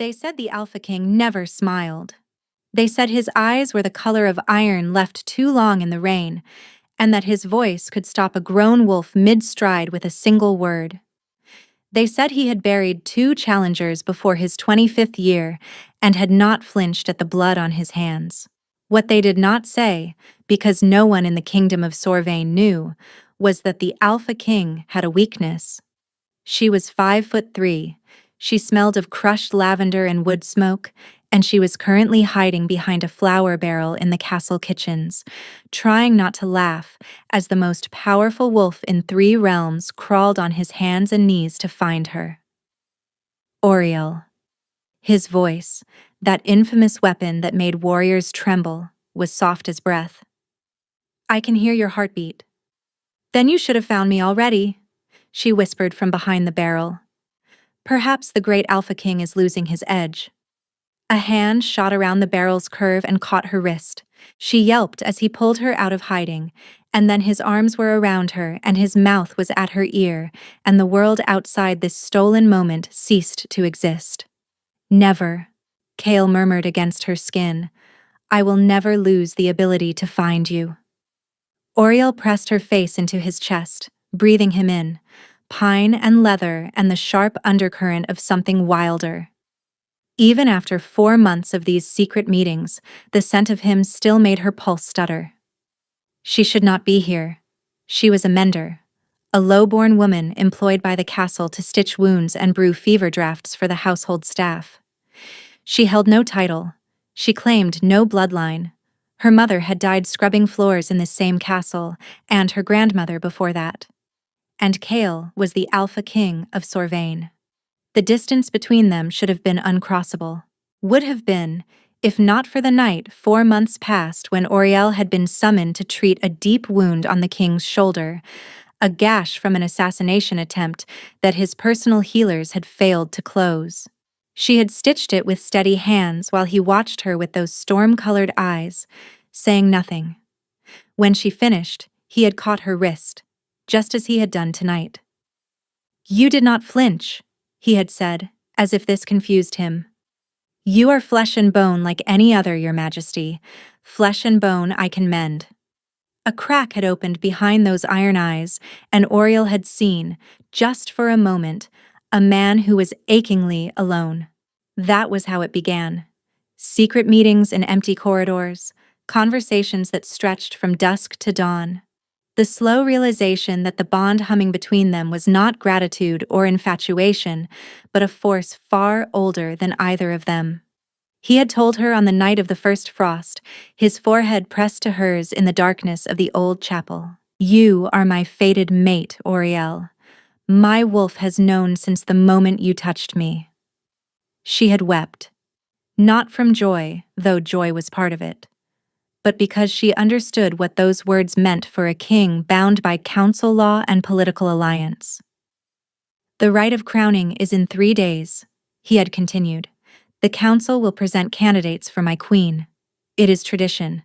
They said the Alpha King never smiled. They said his eyes were the color of iron left too long in the rain, and that his voice could stop a grown wolf mid-stride with a single word. They said he had buried 2 challengers before his 25th year and had not flinched at the blood on his hands. What they did not say, because no one in the kingdom of Sorvain knew, was that the Alpha King had a weakness. She was 5'3". She smelled of crushed lavender and wood smoke, and she was currently hiding behind a flour barrel in the castle kitchens, trying not to laugh as the most powerful wolf in 3 realms crawled on his hands and knees to find her. Oriel. His voice, that infamous weapon that made warriors tremble, was soft as breath. "I can hear your heartbeat." "Then you should have found me already," she whispered from behind the barrel. "Perhaps the great Alpha King is losing his edge." A hand shot around the barrel's curve and caught her wrist. She yelped as he pulled her out of hiding, and then his arms were around her and his mouth was at her ear, and the world outside this stolen moment ceased to exist. "Never," Kale murmured against her skin. "I will never lose the ability to find you." Oriel pressed her face into his chest, breathing him in, pine and leather and the sharp undercurrent of something wilder. Even after 4 months of these secret meetings, the scent of him still made her pulse stutter. She should not be here. She was a mender, a low-born woman employed by the castle to stitch wounds and brew fever drafts for the household staff. She held no title. She claimed no bloodline. Her mother had died scrubbing floors in this same castle, and her grandmother before that. And Kale was the Alpha King of Sorvain. The distance between them should have been uncrossable. Would have been, if not for the night 4 months past when Oriel had been summoned to treat a deep wound on the king's shoulder, a gash from an assassination attempt that his personal healers had failed to close. She had stitched it with steady hands while he watched her with those storm-colored eyes, saying nothing. When she finished, he had caught her wrist, just as he had done tonight. "You did not flinch," he had said, as if this confused him. "You are flesh and bone like any other, Your Majesty. Flesh and bone I can mend." A crack had opened behind those iron eyes, and Oriel had seen, just for a moment, a man who was achingly alone. That was how it began. Secret meetings in empty corridors, conversations that stretched from dusk to dawn. The slow realization that the bond humming between them was not gratitude or infatuation, but a force far older than either of them. He had told her on the night of the first frost, his forehead pressed to hers in the darkness of the old chapel. "You are my fated mate, Oriel. My wolf has known since the moment you touched me." She had wept. Not from joy, though joy was part of it, but because she understood what those words meant for a king bound by council law and political alliance. "The rite of crowning is in 3 days," he had continued. "The council will present candidates for my queen. It is tradition.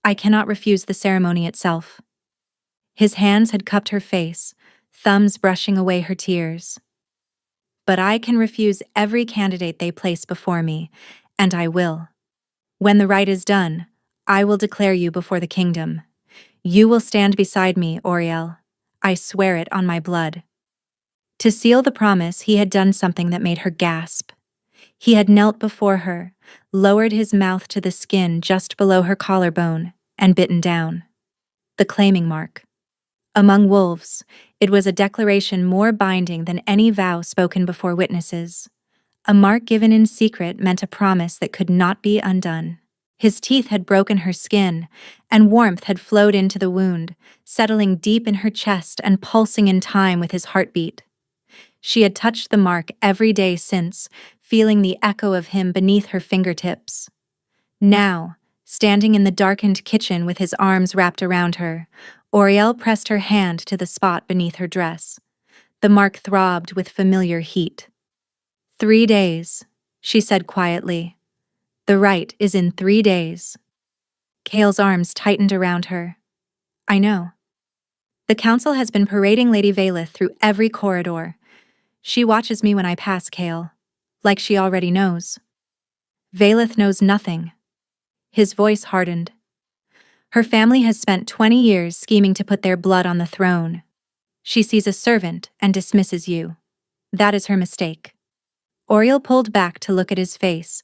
I cannot refuse the ceremony itself." His hands had cupped her face, thumbs brushing away her tears. "But I can refuse every candidate they place before me, and I will. When the rite is done, I will declare you before the kingdom. You will stand beside me, Oriel. I swear it on my blood." To seal the promise, he had done something that made her gasp. He had knelt before her, lowered his mouth to the skin just below her collarbone, and bitten down. The claiming mark. Among wolves, it was a declaration more binding than any vow spoken before witnesses. A mark given in secret meant a promise that could not be undone. His teeth had broken her skin, and warmth had flowed into the wound, settling deep in her chest and pulsing in time with his heartbeat. She had touched the mark every day since, feeling the echo of him beneath her fingertips. Now, standing in the darkened kitchen with his arms wrapped around her, Oriel pressed her hand to the spot beneath her dress. The mark throbbed with familiar heat. 3 days, she said quietly. "The rite is in 3 days." Kale's arms tightened around her. "I know. The council has been parading Lady Vayleth through every corridor. She watches me when I pass, Kale. like she already knows. Valeth knows nothing. His voice hardened. Her family has spent 20 years scheming to put their blood on the throne. She sees a servant and dismisses you. That is her mistake. Oriel pulled back to look at his face.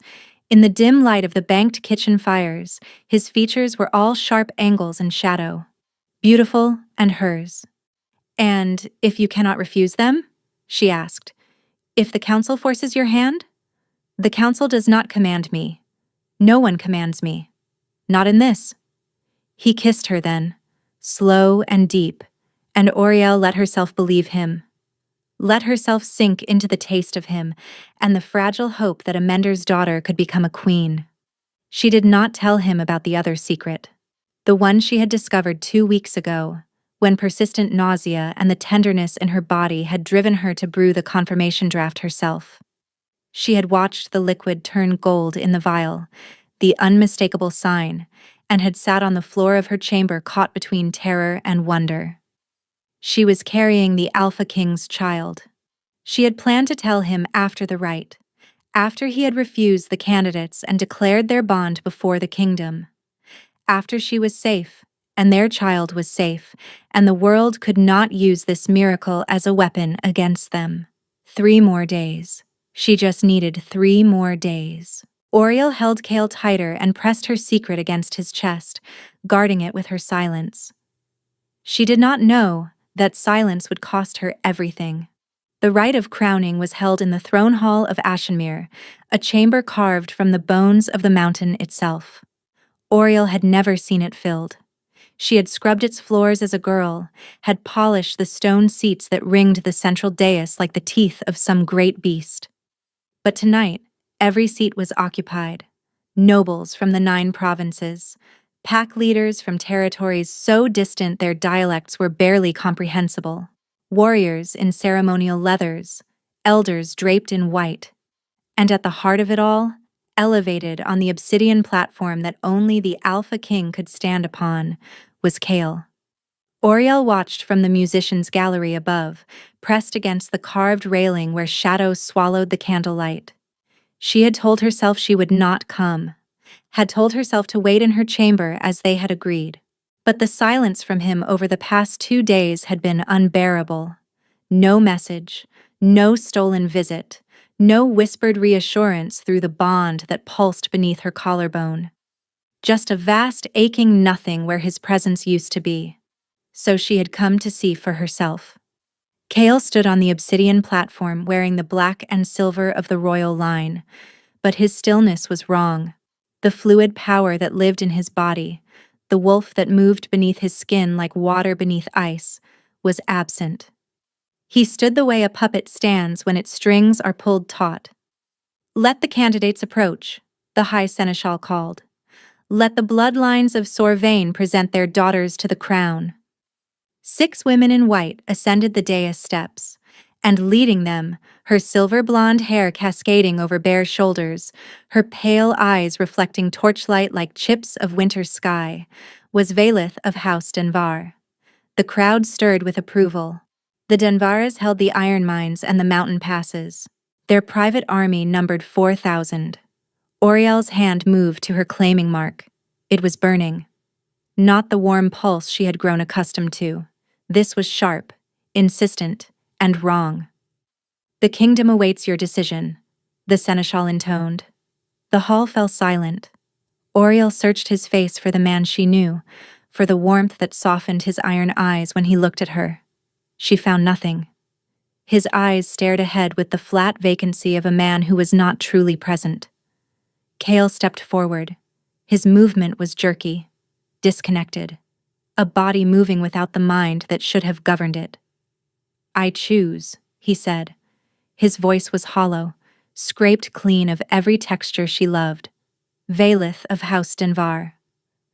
In the dim light of the banked kitchen fires, his features were all sharp angles and shadow. Beautiful and hers. "And if you cannot refuse them?" she asked. "If the council forces your hand?" "The council does not command me. No one commands me. Not in this." He kissed her then, slow and deep, and Oriel let herself believe him. Let herself sink into the taste of him and the fragile hope that a mender's daughter could become a queen. She did not tell him about the other secret, the one she had discovered 2 weeks ago, when persistent nausea and the tenderness in her body had driven her to brew the confirmation draft herself. She had watched the liquid turn gold in the vial, the unmistakable sign, and had sat on the floor of her chamber caught between terror and wonder. She was carrying the Alpha King's child. She had planned to tell him after the rite, after he had refused the candidates and declared their bond before the kingdom. After she was safe, and their child was safe, and the world could not use this miracle as a weapon against them. 3 more days. She just needed 3 more days. Oriel held Kale tighter and pressed her secret against his chest, guarding it with her silence. She did not know that silence would cost her everything. The rite of crowning was held in the throne hall of Ashenmere, a chamber carved from the bones of the mountain itself. Oriel had never seen it filled. She had scrubbed its floors as a girl, had polished the stone seats that ringed the central dais like the teeth of some great beast. But tonight, every seat was occupied. Nobles from the 9 provinces, pack leaders from territories so distant their dialects were barely comprehensible, warriors in ceremonial leathers, elders draped in white, and at the heart of it all, elevated on the obsidian platform that only the Alpha King could stand upon, was Kale. Oriel watched from the musicians' gallery above, pressed against the carved railing where shadows swallowed the candlelight. She had told herself she would not come, had told herself to wait in her chamber as they had agreed. But the silence from him over the past 2 days had been unbearable. No message, no stolen visit, no whispered reassurance through the bond that pulsed beneath her collarbone. Just a vast aching nothing where his presence used to be. So she had come to see for herself. Kale stood on the obsidian platform wearing the black and silver of the royal line, but his stillness was wrong. The fluid power that lived in his body, the wolf that moved beneath his skin like water beneath ice, was absent. He stood the way a puppet stands when its strings are pulled taut. "Let the candidates approach," the High Seneschal called. "Let the bloodlines of Sorvain present their daughters to the crown." 6 women in white ascended the dais steps, and leading them, her silver blonde hair cascading over bare shoulders, her pale eyes reflecting torchlight like chips of winter sky, was Valeth of House Denvar. The crowd stirred with approval. The Denvaras held the iron mines and the mountain passes. Their private army numbered 4,000. Oriel's hand moved to her claiming mark. It was burning. Not the warm pulse she had grown accustomed to. This was sharp, insistent, and wrong. "The kingdom awaits your decision," the seneschal intoned. The hall fell silent. Oriel searched his face for the man she knew, for the warmth that softened his iron eyes when he looked at her. She found nothing. His eyes stared ahead with the flat vacancy of a man who was not truly present. Kale stepped forward. His movement was jerky, disconnected. A body moving without the mind that should have governed it. "I choose," he said. His voice was hollow, scraped clean of every texture she loved. "Valeth of House Denvar."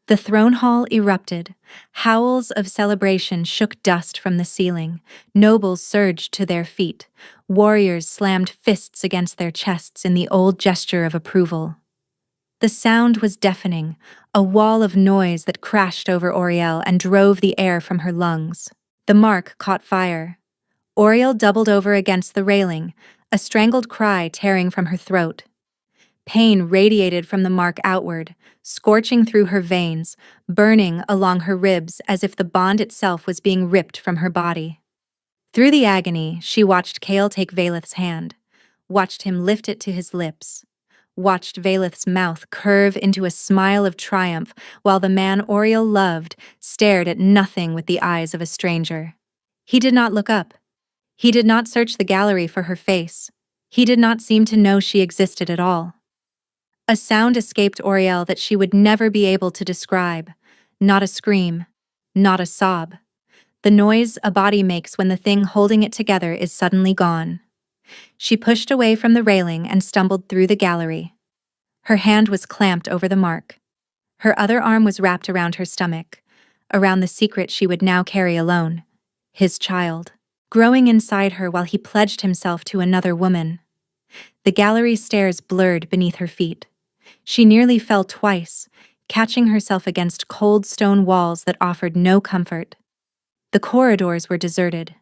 The throne hall erupted. Howls of celebration shook dust from the ceiling. Nobles surged to their feet. Warriors slammed fists against their chests in the old gesture of approval. The sound was deafening, a wall of noise that crashed over Oriel and drove the air from her lungs. The mark caught fire. Oriel doubled over against the railing, a strangled cry tearing from her throat. Pain radiated from the mark outward, scorching through her veins, burning along her ribs as if the bond itself was being ripped from her body. Through the agony, she watched Kale take Valeth's hand, watched him lift it to his lips, watched Valeth's mouth curve into a smile of triumph while the man Oriel loved stared at nothing with the eyes of a stranger. He did not look up. He did not search the gallery for her face. He did not seem to know she existed at all. A sound escaped Oriel that she would never be able to describe. Not a scream, not a sob. The noise a body makes when the thing holding it together is suddenly gone. She pushed away from the railing and stumbled through the gallery. Her hand was clamped over the mark. Her other arm was wrapped around her stomach, around the secret she would now carry alone, his child, growing inside her while he pledged himself to another woman. The gallery stairs blurred beneath her feet. She nearly fell twice, catching herself against cold stone walls that offered no comfort. The corridors were deserted.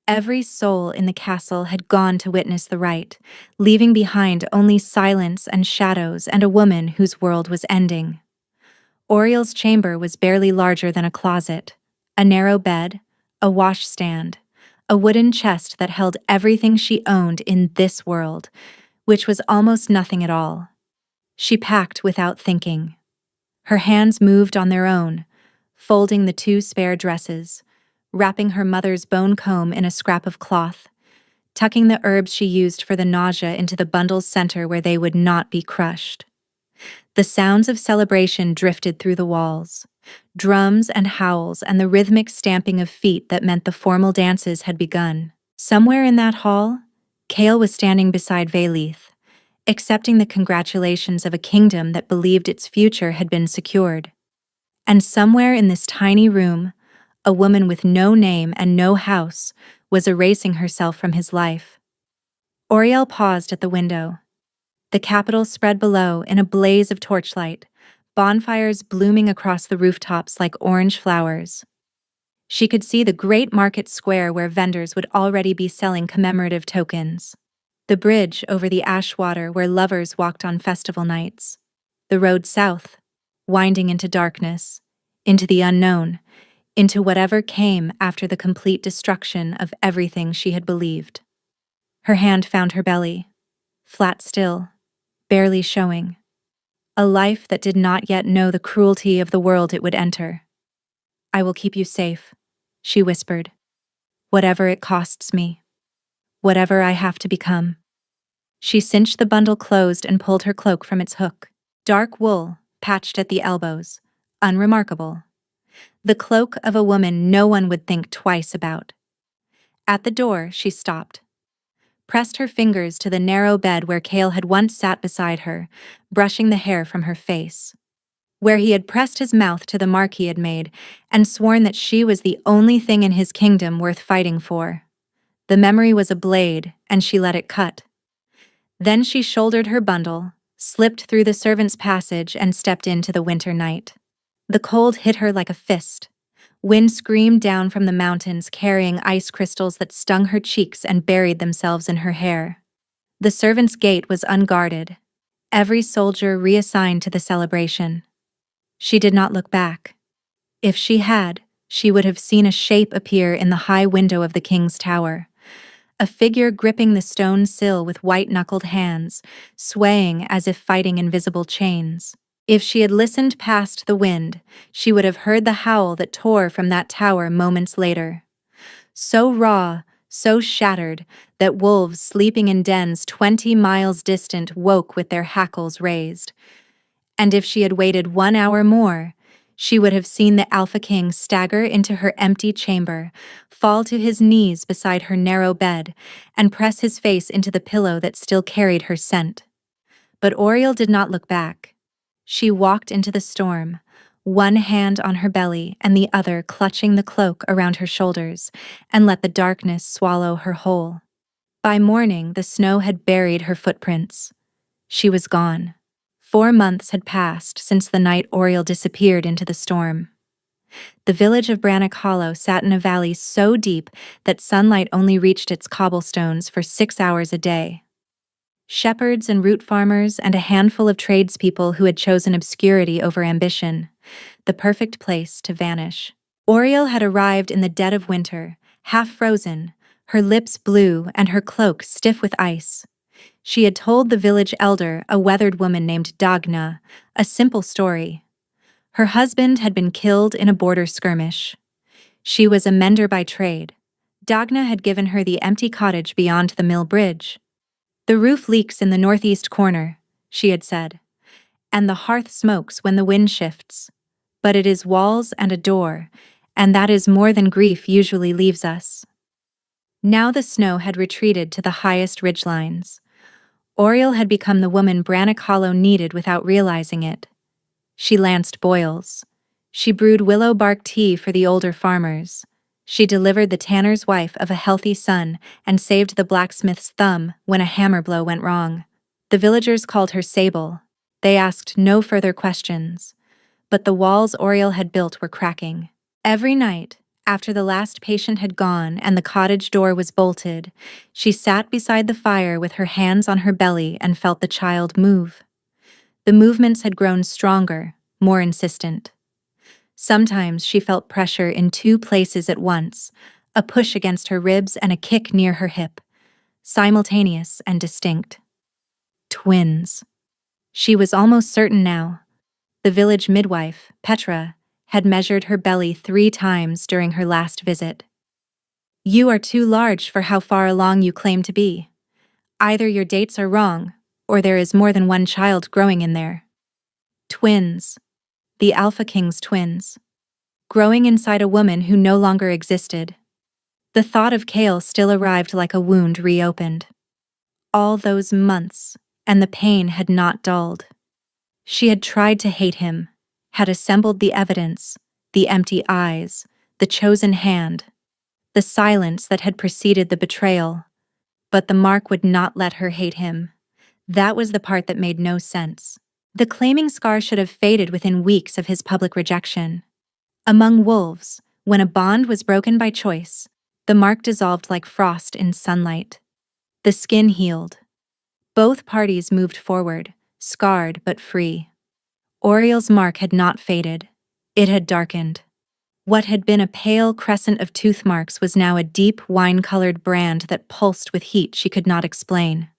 Every soul in the castle had gone to witness the rite, leaving behind only silence and shadows and a woman whose world was ending. Oriel's chamber was barely larger than a closet, a narrow bed, a washstand, a wooden chest that held everything she owned in this world, which was almost nothing at all. She packed without thinking. Her hands moved on their own, folding the 2 spare dresses, wrapping her mother's bone comb in a scrap of cloth, tucking the herbs she used for the nausea into the bundle's center where they would not be crushed. The sounds of celebration drifted through the walls, drums and howls and the rhythmic stamping of feet that meant the formal dances had begun. Somewhere in that hall, Kale was standing beside Valeth, accepting the congratulations of a kingdom that believed its future had been secured. And somewhere in this tiny room, a woman with no name and no house was erasing herself from his life. Oriel paused at the window. The capital spread below in a blaze of torchlight, bonfires blooming across the rooftops like orange flowers. She could see the great market square where vendors would already be selling commemorative tokens. The bridge over the ash water where lovers walked on festival nights. The road south, winding into darkness, into the unknown, into whatever came after the complete destruction of everything she had believed. Her hand found her belly, flat still, barely showing. A life that did not yet know the cruelty of the world it would enter. "I will keep you safe," she whispered. "Whatever it costs me. Whatever I have to become." She cinched the bundle closed and pulled her cloak from its hook. Dark wool, patched at the elbows, unremarkable. The cloak of a woman no one would think twice about. At the door, she stopped, pressed her fingers to the narrow bed where Kale had once sat beside her, brushing the hair from her face, where he had pressed his mouth to the mark he had made and sworn that she was the only thing in his kingdom worth fighting for. The memory was a blade, and she let it cut. Then she shouldered her bundle, slipped through the servants' passage, and stepped into the winter night. The cold hit her like a fist. Wind screamed down from the mountains, carrying ice crystals that stung her cheeks and buried themselves in her hair. The servants' gate was unguarded, every soldier reassigned to the celebration. She did not look back. If she had, she would have seen a shape appear in the high window of the king's tower. A figure gripping the stone sill with white-knuckled hands, swaying as if fighting invisible chains. If she had listened past the wind, she would have heard the howl that tore from that tower moments later. So raw, so shattered, that wolves sleeping in dens 20 miles distant woke with their hackles raised. And if she had waited 1 hour more, she would have seen the Alpha King stagger into her empty chamber, fall to his knees beside her narrow bed, and press his face into the pillow that still carried her scent. But Oriel did not look back. She walked into the storm, one hand on her belly and the other clutching the cloak around her shoulders, and let the darkness swallow her whole. By morning, the snow had buried her footprints. She was gone. 4 months had passed since the night Oriel disappeared into the storm. The village of Brannock Hollow sat in a valley so deep that sunlight only reached its cobblestones for 6 hours a day. Shepherds and root farmers and a handful of tradespeople who had chosen obscurity over ambition, the perfect place to vanish. Oriel had arrived in the dead of winter, half frozen, her lips blue and her cloak stiff with ice. She had told the village elder, a weathered woman named Dagna, a simple story. Her husband had been killed in a border skirmish. She was a mender by trade. Dagna had given her the empty cottage beyond the mill bridge. "The roof leaks in the northeast corner," she had said, "and the hearth smokes when the wind shifts. But it is walls and a door, and that is more than grief usually leaves us." Now the snow had retreated to the highest ridgelines. Oriel had become the woman Brannock Hollow needed without realizing it. She lanced boils. She brewed willow bark tea for the older farmers. She delivered the tanner's wife of a healthy son and saved the blacksmith's thumb when a hammer blow went wrong. The villagers called her Sable. They asked no further questions. But the walls Oriel had built were cracking. Every night, after the last patient had gone and the cottage door was bolted, she sat beside the fire with her hands on her belly and felt the child move. The movements had grown stronger, more insistent. Sometimes she felt pressure in two places at once, a push against her ribs and a kick near her hip, simultaneous and distinct. Twins. She was almost certain now. The village midwife, Petra, had measured her belly 3 times during her last visit. "You are too large for how far along you claim to be. Either your dates are wrong, or there is more than one child growing in there." Twins. The Alpha King's twins. Growing inside a woman who no longer existed. The thought of Kale still arrived like a wound reopened. All those months, and the pain had not dulled. She had tried to hate him, had assembled the evidence, the empty eyes, the chosen hand, the silence that had preceded the betrayal. But the mark would not let her hate him. That was the part that made no sense. The claiming scar should have faded within weeks of his public rejection. Among wolves, when a bond was broken by choice, the mark dissolved like frost in sunlight. The skin healed. Both parties moved forward, scarred but free. Oriel's mark had not faded. It had darkened. What had been a pale crescent of tooth marks was now a deep wine-colored brand that pulsed with heat she could not explain.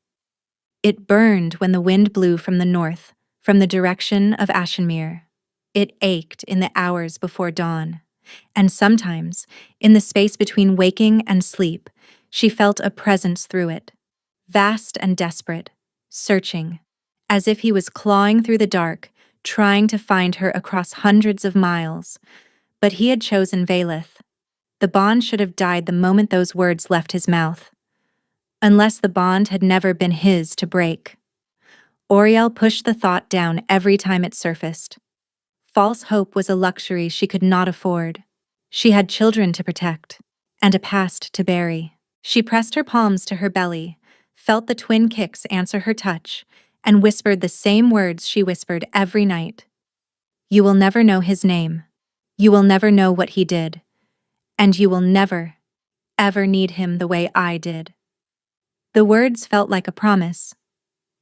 It burned when the wind blew from the north, from the direction of Ashenmere. It ached in the hours before dawn, and sometimes, in the space between waking and sleep, she felt a presence through it, vast and desperate, searching, as if he was clawing through the dark, trying to find her across hundreds of miles. But he had chosen Valeth. The bond should have died the moment those words left his mouth. Unless the bond had never been his to break. Oriel pushed the thought down every time it surfaced. False hope was a luxury she could not afford. She had children to protect, and a past to bury. She pressed her palms to her belly, felt the twin kicks answer her touch, and whispered the same words she whispered every night. "You will never know his name. You will never know what he did. And you will never, ever need him the way I did." The words felt like a promise.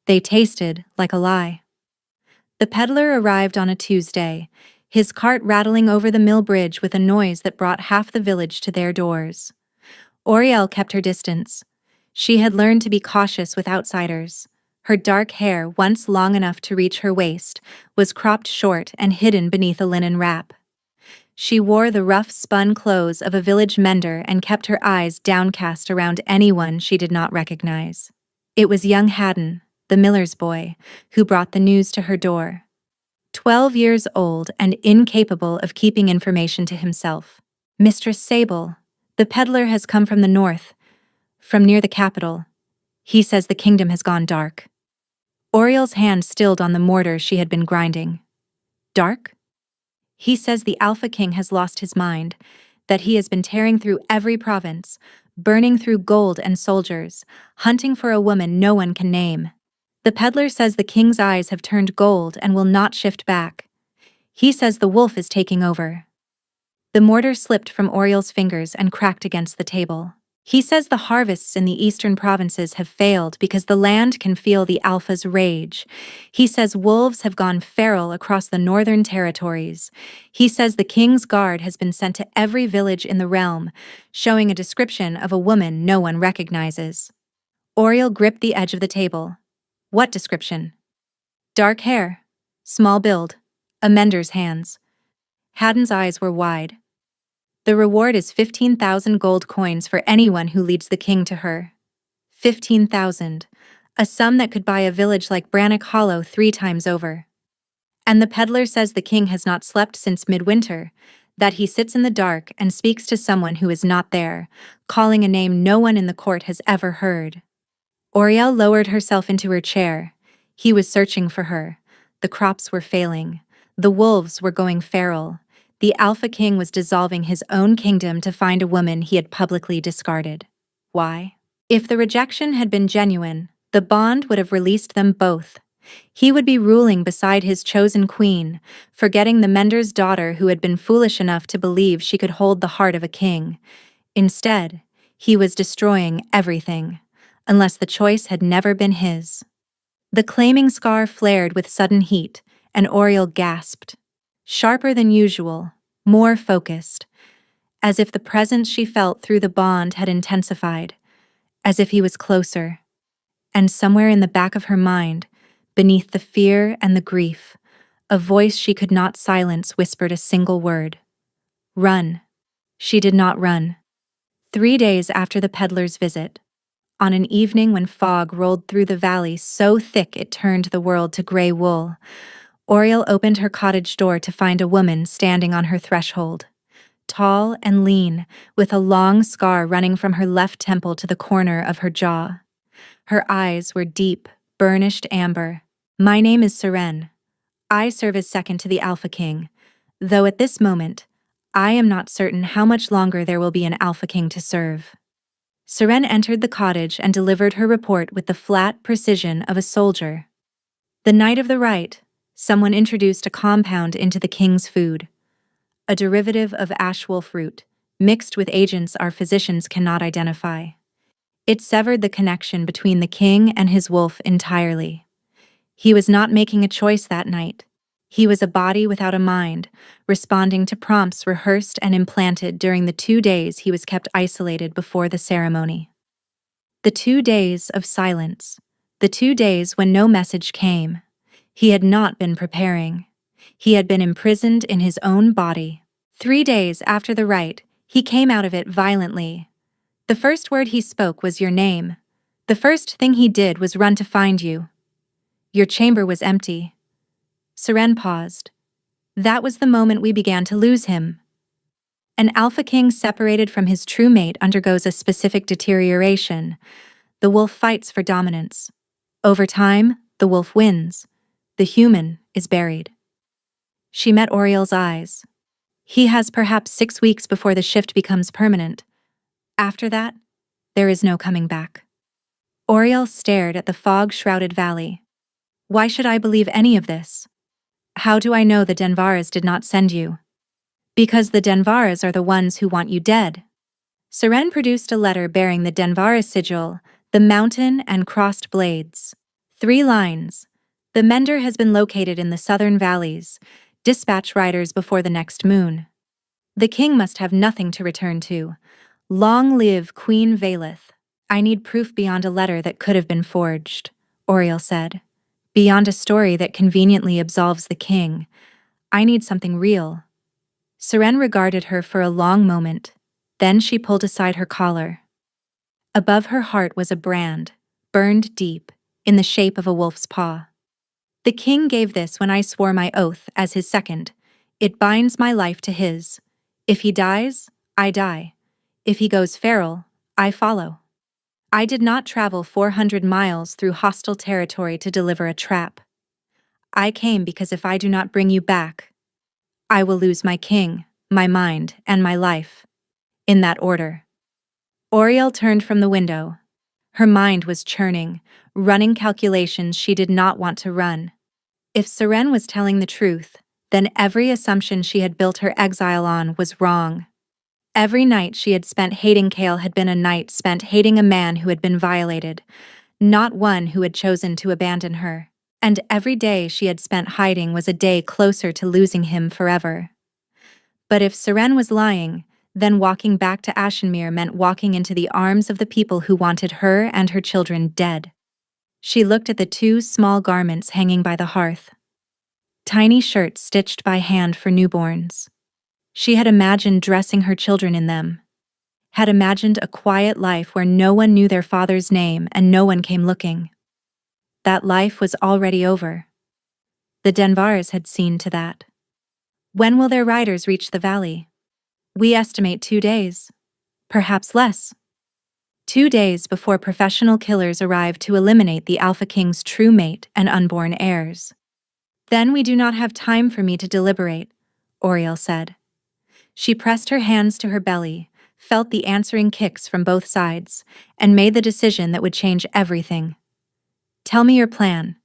They tasted like a lie. The peddler arrived on a Tuesday, his cart rattling over the mill bridge with a noise that brought half the village to their doors. Oriel kept her distance. She had learned to be cautious with outsiders. Her dark hair, once long enough to reach her waist, was cropped short and hidden beneath a linen wrap. She wore the rough spun clothes of a village mender and kept her eyes downcast around anyone she did not recognize. It was young Haddon, the miller's boy, who brought the news to her door. 12 years old and incapable of keeping information to himself. "Mistress Sable, the peddler has come from the north, from near the capital. He says the kingdom has gone dark." Oriel's hand stilled on the mortar she had been grinding. "Dark?" "He says the Alpha King has lost his mind, that he has been tearing through every province, burning through gold and soldiers, hunting for a woman no one can name. The peddler says the king's eyes have turned gold and will not shift back. He says the wolf is taking over." The mortar slipped from Oriel's fingers and cracked against the table. He says the harvests in the eastern provinces have failed because the land can feel the Alpha's rage. He says wolves have gone feral across the northern territories. He says the king's guard has been sent to every village in the realm, showing a description of a woman no one recognizes. Oriel gripped the edge of the table. What description? Dark hair, small build, a mender's hands. Haddon's eyes were wide. The reward is 15,000 gold coins for anyone who leads the king to her. 15,000, a sum that could buy a village like Brannock Hollow 3 times over. And the peddler says the king has not slept since midwinter, that he sits in the dark and speaks to someone who is not there, calling a name no one in the court has ever heard. Oriel lowered herself into her chair. He was searching for her. The crops were failing. The wolves were going feral. The Alpha King was dissolving his own kingdom to find a woman he had publicly discarded. Why? If the rejection had been genuine, the bond would have released them both. He would be ruling beside his chosen queen, forgetting the mender's daughter who had been foolish enough to believe she could hold the heart of a king. Instead, he was destroying everything, unless the choice had never been his. The claiming scar flared with sudden heat, and Oriel gasped. Sharper than usual, more focused, as if the presence she felt through the bond had intensified, as if he was closer. And somewhere in the back of her mind, beneath the fear and the grief, a voice she could not silence whispered a single word. Run. She did not run. 3 days after the peddler's visit, on an evening when fog rolled through the valley so thick it turned the world to gray wool, Oriel opened her cottage door to find a woman standing on her threshold. Tall and lean, with a long scar running from her left temple to the corner of her jaw. Her eyes were deep, burnished amber. My name is Seren. I serve as second to the Alpha King, though at this moment, I am not certain how much longer there will be an Alpha King to serve. Seren entered the cottage and delivered her report with the flat precision of a soldier. The night of the rite, someone introduced a compound into the king's food. A derivative of ashwolf root, mixed with agents our physicians cannot identify. It severed the connection between the king and his wolf entirely. He was not making a choice that night. He was a body without a mind, responding to prompts rehearsed and implanted during the 2 days he was kept isolated before the ceremony. The 2 days of silence. The 2 days when no message came. He had not been preparing. He had been imprisoned in his own body. 3 days after the rite, he came out of it violently. The first word he spoke was your name. The first thing he did was run to find you. Your chamber was empty. Seren paused. That was the moment we began to lose him. An Alpha King separated from his true mate undergoes a specific deterioration. The wolf fights for dominance. Over time, the wolf wins. The human is buried. She met Oriel's eyes. He has perhaps 6 weeks before the shift becomes permanent. After that, there is no coming back. Oriel stared at the fog-shrouded valley. Why should I believe any of this? How do I know the Denvaras did not send you? Because the Denvaras are the ones who want you dead. Seren produced a letter bearing the Denvara sigil, the mountain and crossed blades. 3 lines. The mender has been located in the southern valleys. Dispatch riders before the next moon. The king must have nothing to return to. Long live Queen Valeth. I need proof beyond a letter that could have been forged, Oriel said. Beyond a story that conveniently absolves the king. I need something real. Seren regarded her for a long moment. Then she pulled aside her collar. Above her heart was a brand, burned deep, in the shape of a wolf's paw. The king gave this when I swore my oath as his second. It binds my life to his. If he dies, I die. If he goes feral, I follow. I did not travel 400 miles through hostile territory to deliver a trap. I came because if I do not bring you back, I will lose my king, my mind, and my life. In that order. Oriel turned from the window. Her mind was churning, running calculations she did not want to run. If Seren was telling the truth, Then every assumption she had built her exile on was wrong. Every night she had spent hating Kale had been a night spent hating a man who had been violated, not one who had chosen to abandon her. And every day she had spent hiding was a day closer to losing him forever. But if Seren was lying, then walking back to Ashenmere meant walking into the arms of the people who wanted her and her children dead. She looked at the two small garments hanging by the hearth. Tiny shirts stitched by hand for newborns. She had imagined dressing her children in them. Had imagined a quiet life where no one knew their father's name and no one came looking. That life was already over. The Denvars had seen to that. When will their riders reach the valley? We estimate 2 days. Perhaps less. 2 days before professional killers arrive to eliminate the Alpha King's true mate and unborn heirs. Then we do not have time for me to deliberate, Oriel said. She pressed her hands to her belly, felt the answering kicks from both sides, and made the decision that would change everything. Tell me your plan.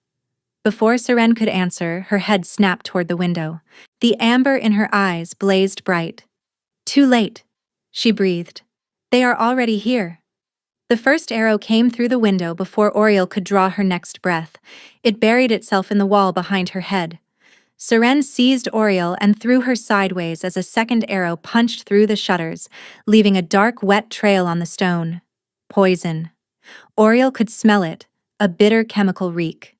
Before Seren could answer, her head snapped toward the window. The amber in her eyes blazed bright. Too late, she breathed. They are already here. The first arrow came through the window before Oriel could draw her next breath. It buried itself in the wall behind her head. Seren seized Oriel and threw her sideways as a second arrow punched through the shutters, leaving a dark, wet trail on the stone. Poison. Oriel could smell it, a bitter chemical reek.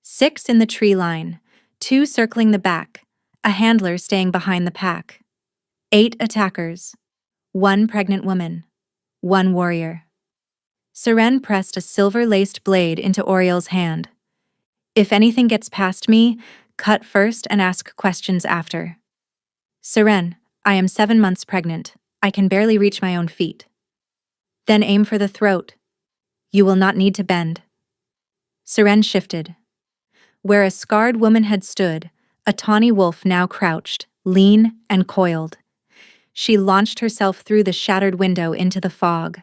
6 in the tree line, 2 circling the back, a handler staying behind the pack. 8 attackers. 1 pregnant woman. 1 warrior. Seren pressed a silver-laced blade into Oriel's hand. If anything gets past me, cut first and ask questions after. Seren, I am 7 months pregnant. I can barely reach my own feet. Then aim for the throat. You will not need to bend. Seren shifted. Where a scarred woman had stood, a tawny wolf now crouched, lean and coiled. She launched herself through the shattered window into the fog.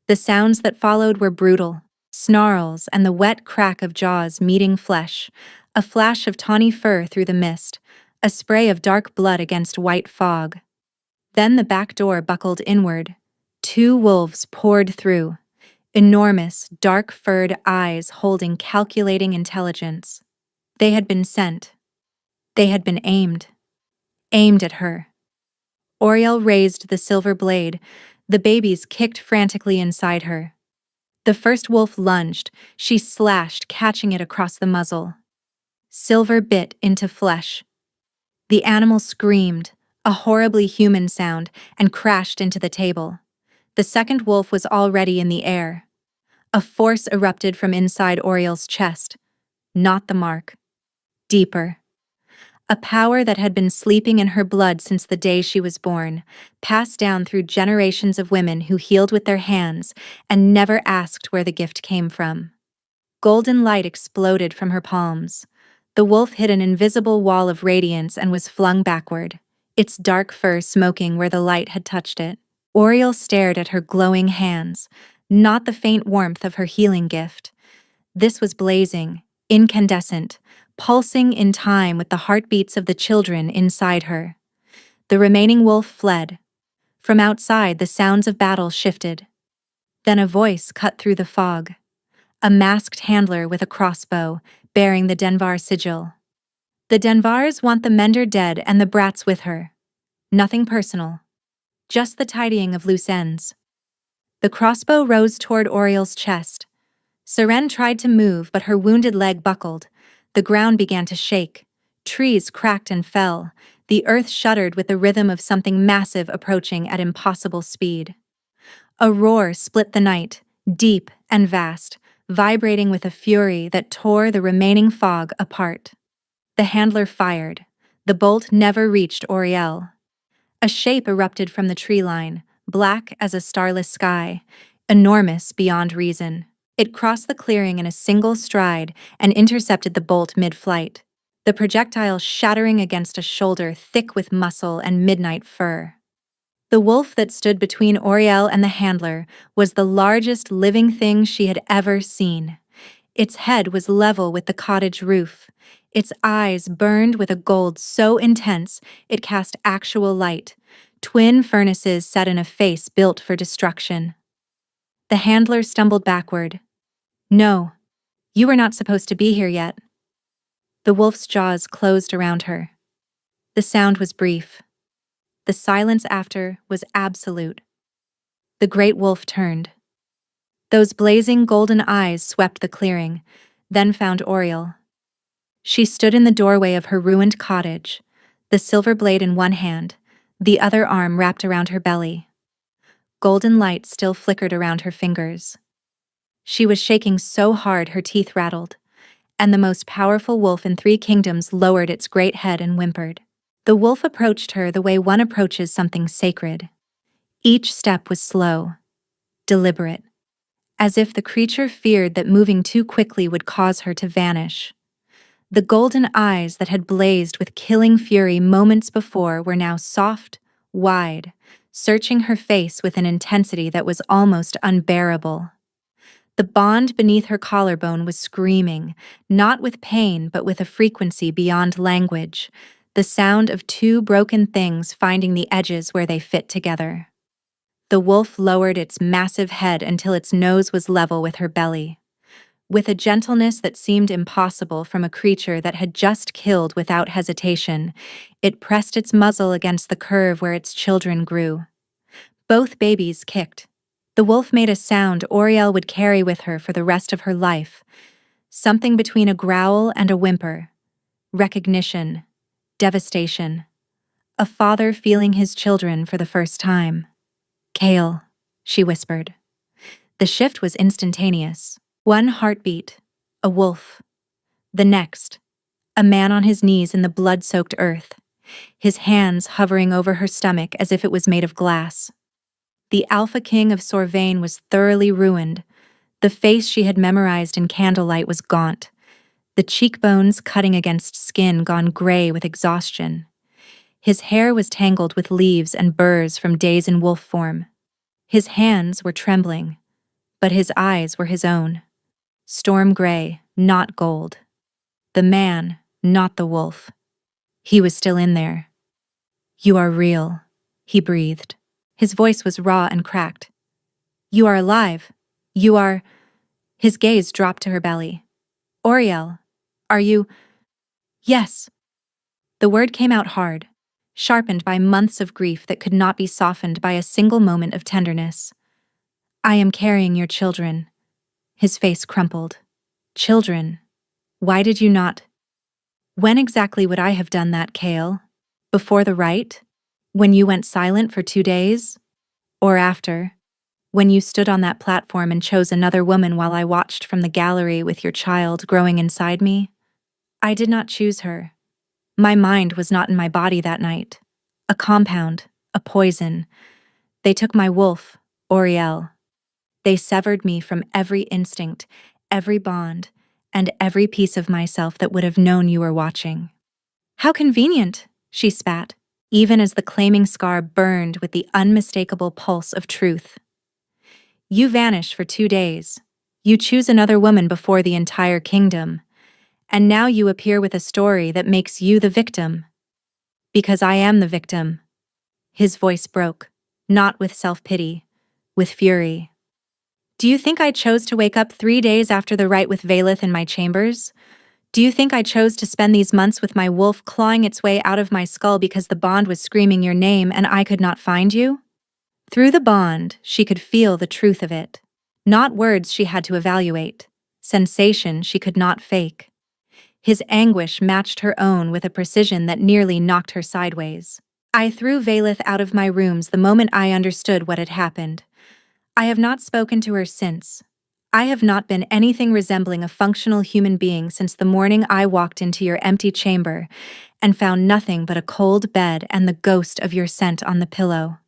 The sounds that followed were brutal. Snarls and the wet crack of jaws meeting flesh, a flash of tawny fur through the mist, a spray of dark blood against white fog. Then the back door buckled inward. 2 wolves poured through, enormous, dark-furred eyes holding calculating intelligence. They had been sent. They had been aimed. Aimed at her. Oriel raised the silver blade. The babies kicked frantically inside her. The first wolf lunged. She slashed, catching it across the muzzle. Silver bit into flesh. The animal screamed, a horribly human sound, and crashed into the table. The second wolf was already in the air. A force erupted from inside Oriel's chest. Not the mark. Deeper. A power that had been sleeping in her blood since the day she was born, passed down through generations of women who healed with their hands and never asked where the gift came from. Golden light exploded from her palms. The wolf hit an invisible wall of radiance and was flung backward, its dark fur smoking where the light had touched it. Oriel stared at her glowing hands, not the faint warmth of her healing gift. This was blazing, incandescent, pulsing in time with the heartbeats of the children inside her. The remaining wolf fled. From outside, the sounds of battle shifted. Then a voice cut through the fog. A masked handler with a crossbow, bearing the Denvar sigil. The Denvars want the Mender dead and the brats with her. Nothing personal. Just the tidying of loose ends. The crossbow rose toward Oriel's chest. Seren tried to move, but her wounded leg buckled. The ground began to shake. Trees cracked and fell. The earth shuddered with the rhythm of something massive approaching at impossible speed. A roar split the night, deep and vast, vibrating with a fury that tore the remaining fog apart. The handler fired. The bolt never reached Oriel. A shape erupted from the tree line, black as a starless sky, enormous beyond reason. It crossed the clearing in a single stride and intercepted the bolt mid-flight, the projectile shattering against a shoulder thick with muscle and midnight fur. The wolf that stood between Oriel and the handler was the largest living thing she had ever seen. Its head was level with the cottage roof. Its eyes burned with a gold so intense it cast actual light, twin furnaces set in a face built for destruction. The handler stumbled backward. "No, you were not supposed to be here yet." The wolf's jaws closed around her. The sound was brief. The silence after was absolute. The great wolf turned. Those blazing golden eyes swept the clearing, then found Oriel. She stood in the doorway of her ruined cottage, the silver blade in one hand, the other arm wrapped around her belly. Golden light still flickered around her fingers. She was shaking so hard her teeth rattled, and the most powerful wolf in 3 kingdoms lowered its great head and whimpered. The wolf approached her the way one approaches something sacred. Each step was slow, deliberate, as if the creature feared that moving too quickly would cause her to vanish. The golden eyes that had blazed with killing fury moments before were now soft, wide, searching her face with an intensity that was almost unbearable. The bond beneath her collarbone was screaming, not with pain but with a frequency beyond language, the sound of 2 broken things finding the edges where they fit together. The wolf lowered its massive head until its nose was level with her belly. With a gentleness that seemed impossible from a creature that had just killed without hesitation, it pressed its muzzle against the curve where its children grew. Both babies kicked. The wolf made a sound Oriel would carry with her for the rest of her life, something between a growl and a whimper. Recognition, devastation. A father feeling his children for the first time. "Kale," she whispered. The shift was instantaneous. One heartbeat, a wolf. The next, a man on his knees in the blood-soaked earth, his hands hovering over her stomach as if it was made of glass. The Alpha King of Sorvain was thoroughly ruined. The face she had memorized in candlelight was gaunt, the cheekbones cutting against skin gone gray with exhaustion. His hair was tangled with leaves and burrs from days in wolf form. His hands were trembling, but his eyes were his own. Storm gray, not gold. The man, not the wolf. He was still in there. "You are real," he breathed. His voice was raw and cracked. "You are alive. You are—" His gaze dropped to her belly. "Oriel, are you—" "Yes." The word came out hard, sharpened by months of grief that could not be softened by a single moment of tenderness. "I am carrying your children." His face crumpled. "Children? Why did you not—" "When exactly would I have done that, Kale? Before the rite? When you went silent for 2 days? Or after? When you stood on that platform and chose another woman while I watched from the gallery with your child growing inside me? I did not choose her. My mind was not in my body that night. A compound, a poison. They took my wolf, Oriel. They severed me from every instinct, every bond, and every piece of myself that would have known you were watching." "How convenient," she spat, even as the claiming scar burned with the unmistakable pulse of truth. "You vanish for 2 days. You choose another woman before the entire kingdom. And now you appear with a story that makes you the victim. Because I am the victim." His voice broke, not with self-pity, with fury. "Do you think I chose to wake up 3 days after the rite with Valeth in my chambers? Do you think I chose to spend these months with my wolf clawing its way out of my skull because the bond was screaming your name and I could not find you?" Through the bond, she could feel the truth of it. Not words she had to evaluate, sensation she could not fake. His anguish matched her own with a precision that nearly knocked her sideways. "I threw Valeth out of my rooms the moment I understood what had happened. I have not spoken to her since. I have not been anything resembling a functional human being since the morning I walked into your empty chamber and found nothing but a cold bed and the ghost of your scent on the pillow."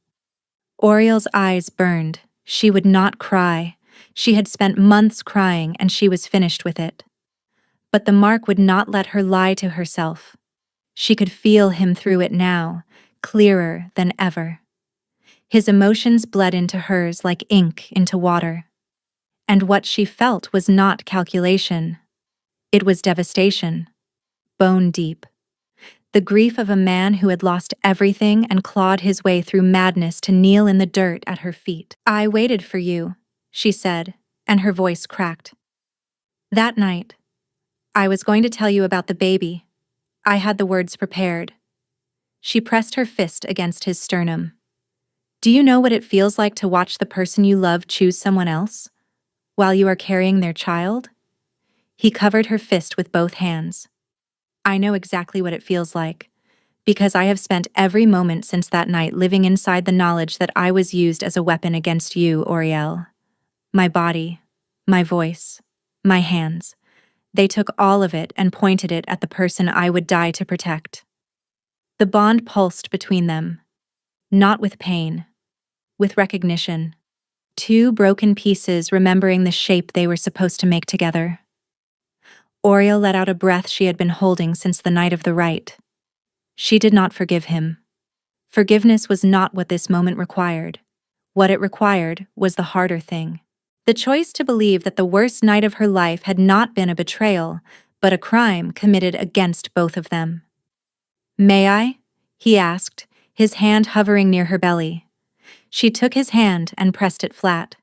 Oriel's eyes burned. She would not cry. She had spent months crying and she was finished with it. But the mark would not let her lie to herself. She could feel him through it now, clearer than ever. His emotions bled into hers like ink into water. And what she felt was not calculation. It was devastation, bone deep. The grief of a man who had lost everything and clawed his way through madness to kneel in the dirt at her feet. "I waited for you," she said, and her voice cracked. "That night, I was going to tell you about the baby. I had the words prepared." She pressed her fist against his sternum. "Do you know what it feels like to watch the person you love choose someone else, while you are carrying their child?" He covered her fist with both hands. "I know exactly what it feels like, because I have spent every moment since that night living inside the knowledge that I was used as a weapon against you, Oriel. My body, my voice, my hands. They took all of it and pointed it at the person I would die to protect." The bond pulsed between them, not with pain, with recognition. Two broken pieces remembering the shape they were supposed to make together. Oriel let out a breath she had been holding since the night of the rite. She did not forgive him. Forgiveness was not what this moment required. What it required was the harder thing. The choice to believe that the worst night of her life had not been a betrayal, but a crime committed against both of them. "May I?" he asked, his hand hovering near her belly. She took his hand and pressed it flat.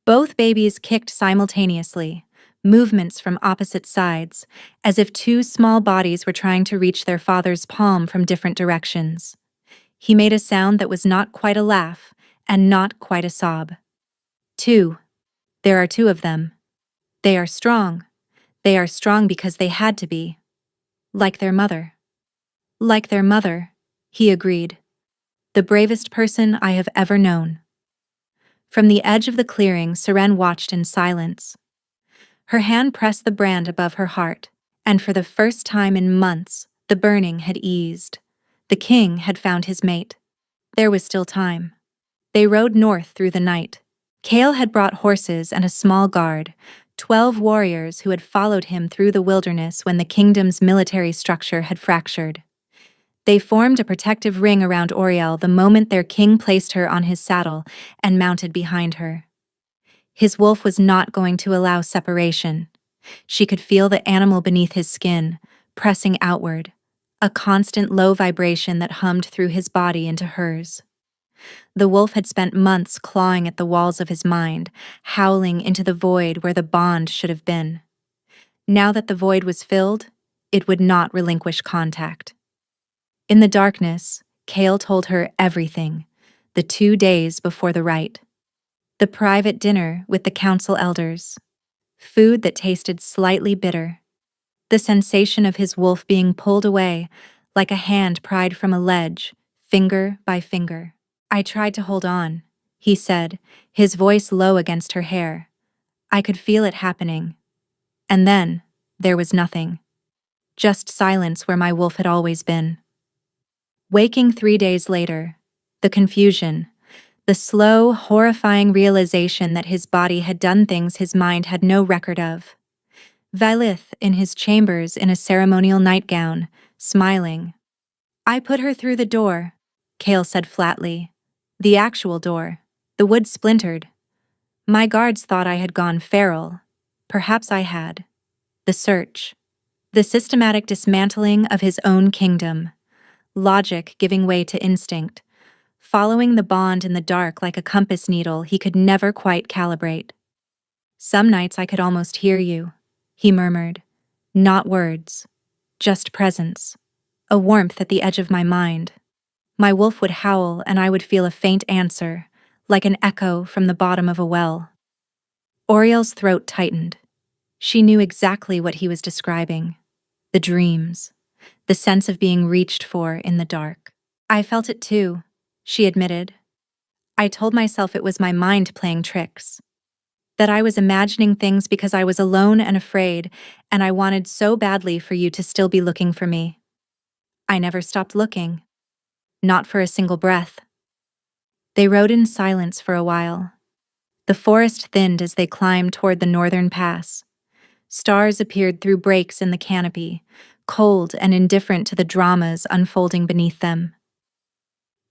Both babies kicked simultaneously, movements from opposite sides, as if two small bodies were trying to reach their father's palm from different directions. He made a sound that was not quite a laugh and not quite a sob. "Two. There are two of them. They are strong. They are strong because they had to be. Like their mother." "Like their mother," he agreed. "The bravest person I have ever known." From the edge of the clearing, Seren watched in silence. Her hand pressed the brand above her heart, and for the first time in months, the burning had eased. The king had found his mate. There was still time. They rode north through the night. Kale had brought horses and a small guard, 12 warriors who had followed him through the wilderness when the kingdom's military structure had fractured. They formed a protective ring around Oriel the moment their king placed her on his saddle and mounted behind her. His wolf was not going to allow separation. She could feel the animal beneath his skin, pressing outward, a constant low vibration that hummed through his body into hers. The wolf had spent months clawing at the walls of his mind, howling into the void where the bond should have been. Now that the void was filled, it would not relinquish contact. In the darkness, Kale told her everything, the 2 days before the rite. The private dinner with the council elders. Food that tasted slightly bitter. The sensation of his wolf being pulled away, like a hand pried from a ledge, finger by finger. "I tried to hold on," he said, his voice low against her hair. "I could feel it happening. And then, there was nothing. Just silence where my wolf had always been." Waking 3 days later, the confusion, the slow, horrifying realization that his body had done things his mind had no record of. Violinist in his chambers in a ceremonial nightgown, smiling. "I put her through the door," Kale said flatly. "The actual door. The wood splintered. My guards thought I had gone feral. Perhaps I had. The search. The systematic dismantling of his own kingdom. Logic giving way to instinct. Following the bond in the dark like a compass needle he could never quite calibrate. Some nights I could almost hear you," he murmured. "Not words. Just presence. A warmth at the edge of my mind. My wolf would howl and I would feel a faint answer, like an echo from the bottom of a well." Oriel's throat tightened. She knew exactly what he was describing. The dreams. The sense of being reached for in the dark. "I felt it too," she admitted. "I told myself it was my mind playing tricks. That I was imagining things because I was alone and afraid, and I wanted so badly for you to still be looking for me. I never stopped looking. Not for a single breath." They rode in silence for a while. The forest thinned as they climbed toward the northern pass. Stars appeared through breaks in the canopy, cold and indifferent to the dramas unfolding beneath them.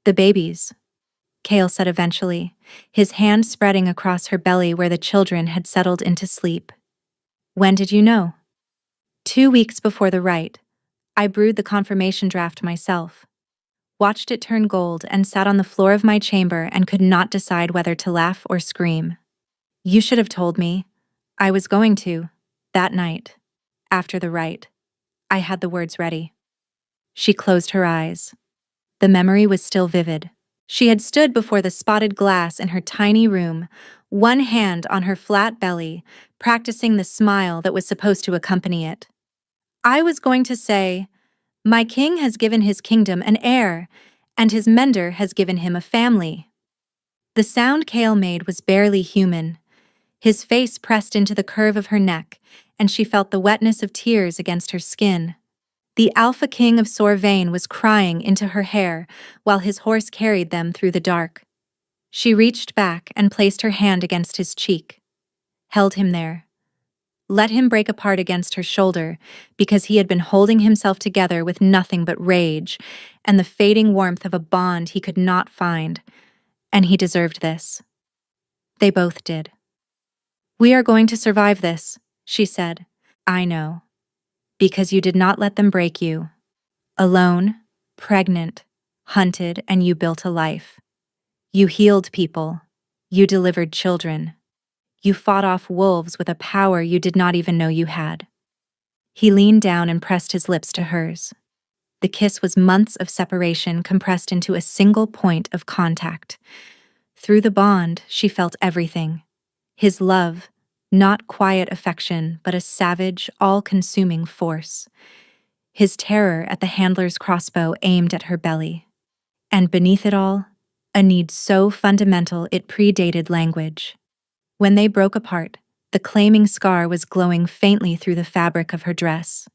"The babies. Kale said eventually, his hand spreading across her belly where the children had settled into sleep. When did you know? 2 weeks before the rite. I brewed the confirmation draft myself, watched it turn gold, and sat on the floor of my chamber and could not decide whether to laugh or scream. You should have told me. I was going to. That night. After the rite. I had the words ready. She closed her eyes. The memory was still vivid. She had stood before the spotted glass in her tiny room, one hand on her flat belly, practicing the smile that was supposed to accompany it. I was going to say, "My king has given his kingdom an heir, and his mender has given him a family." The sound Kale made was barely human. His face pressed into the curve of her neck, and she felt the wetness of tears against her skin. The Alpha King of Sorvain was crying into her hair while his horse carried them through the dark. She reached back and placed her hand against his cheek, held him there. Let him break apart against her shoulder, because he had been holding himself together with nothing but rage and the fading warmth of a bond he could not find, and he deserved this. They both did. "We are going to survive this," she said. "I know. Because you did not let them break you. Alone, pregnant, hunted, and you built a life. You healed people. You delivered children. You fought off wolves with a power you did not even know you had." He leaned down and pressed his lips to hers. The kiss was months of separation compressed into a single point of contact. Through the bond, she felt everything. His love, not quiet affection, but a savage, all-consuming force. His terror at the handler's crossbow aimed at her belly. And beneath it all, a need so fundamental it predated language. When they broke apart, the claiming scar was glowing faintly through the fabric of her dress.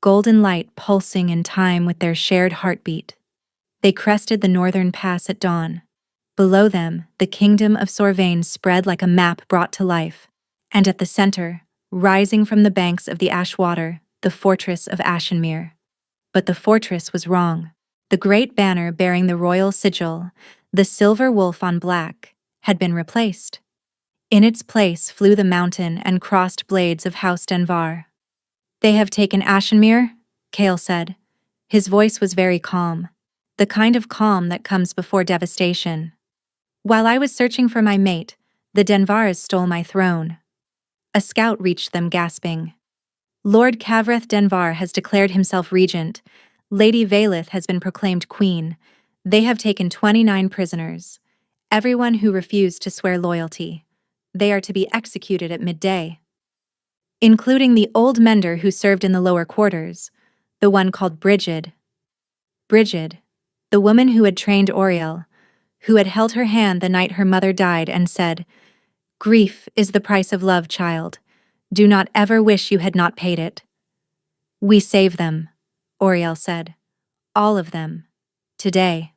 Golden light pulsing in time with their shared heartbeat. They crested the northern pass at dawn. Below them, the kingdom of Sorvain spread like a map brought to life. And at the center, rising from the banks of the Ashwater, the fortress of Ashenmere. But the fortress was wrong. The great banner bearing the royal sigil, the silver wolf on black, had been replaced. In its place flew the mountain and crossed blades of House Denvar. "They have taken Ashenmere," Kale said. His voice was very calm, the kind of calm that comes before devastation. "While I was searching for my mate, the Denvars stole my throne." A scout reached them gasping. "Lord Kavreth Denvar has declared himself regent. Lady Valith has been proclaimed queen. They have taken 29 prisoners. Everyone who refused to swear loyalty. They are to be executed at midday. Including the old mender who served in the lower quarters, the one called Brigid. Brigid, the woman who had trained Oriel, who had held her hand the night her mother died and said, 'Grief is the price of love, child. Do not ever wish you had not paid it.' We save them," Oriel said. "All of them. Today."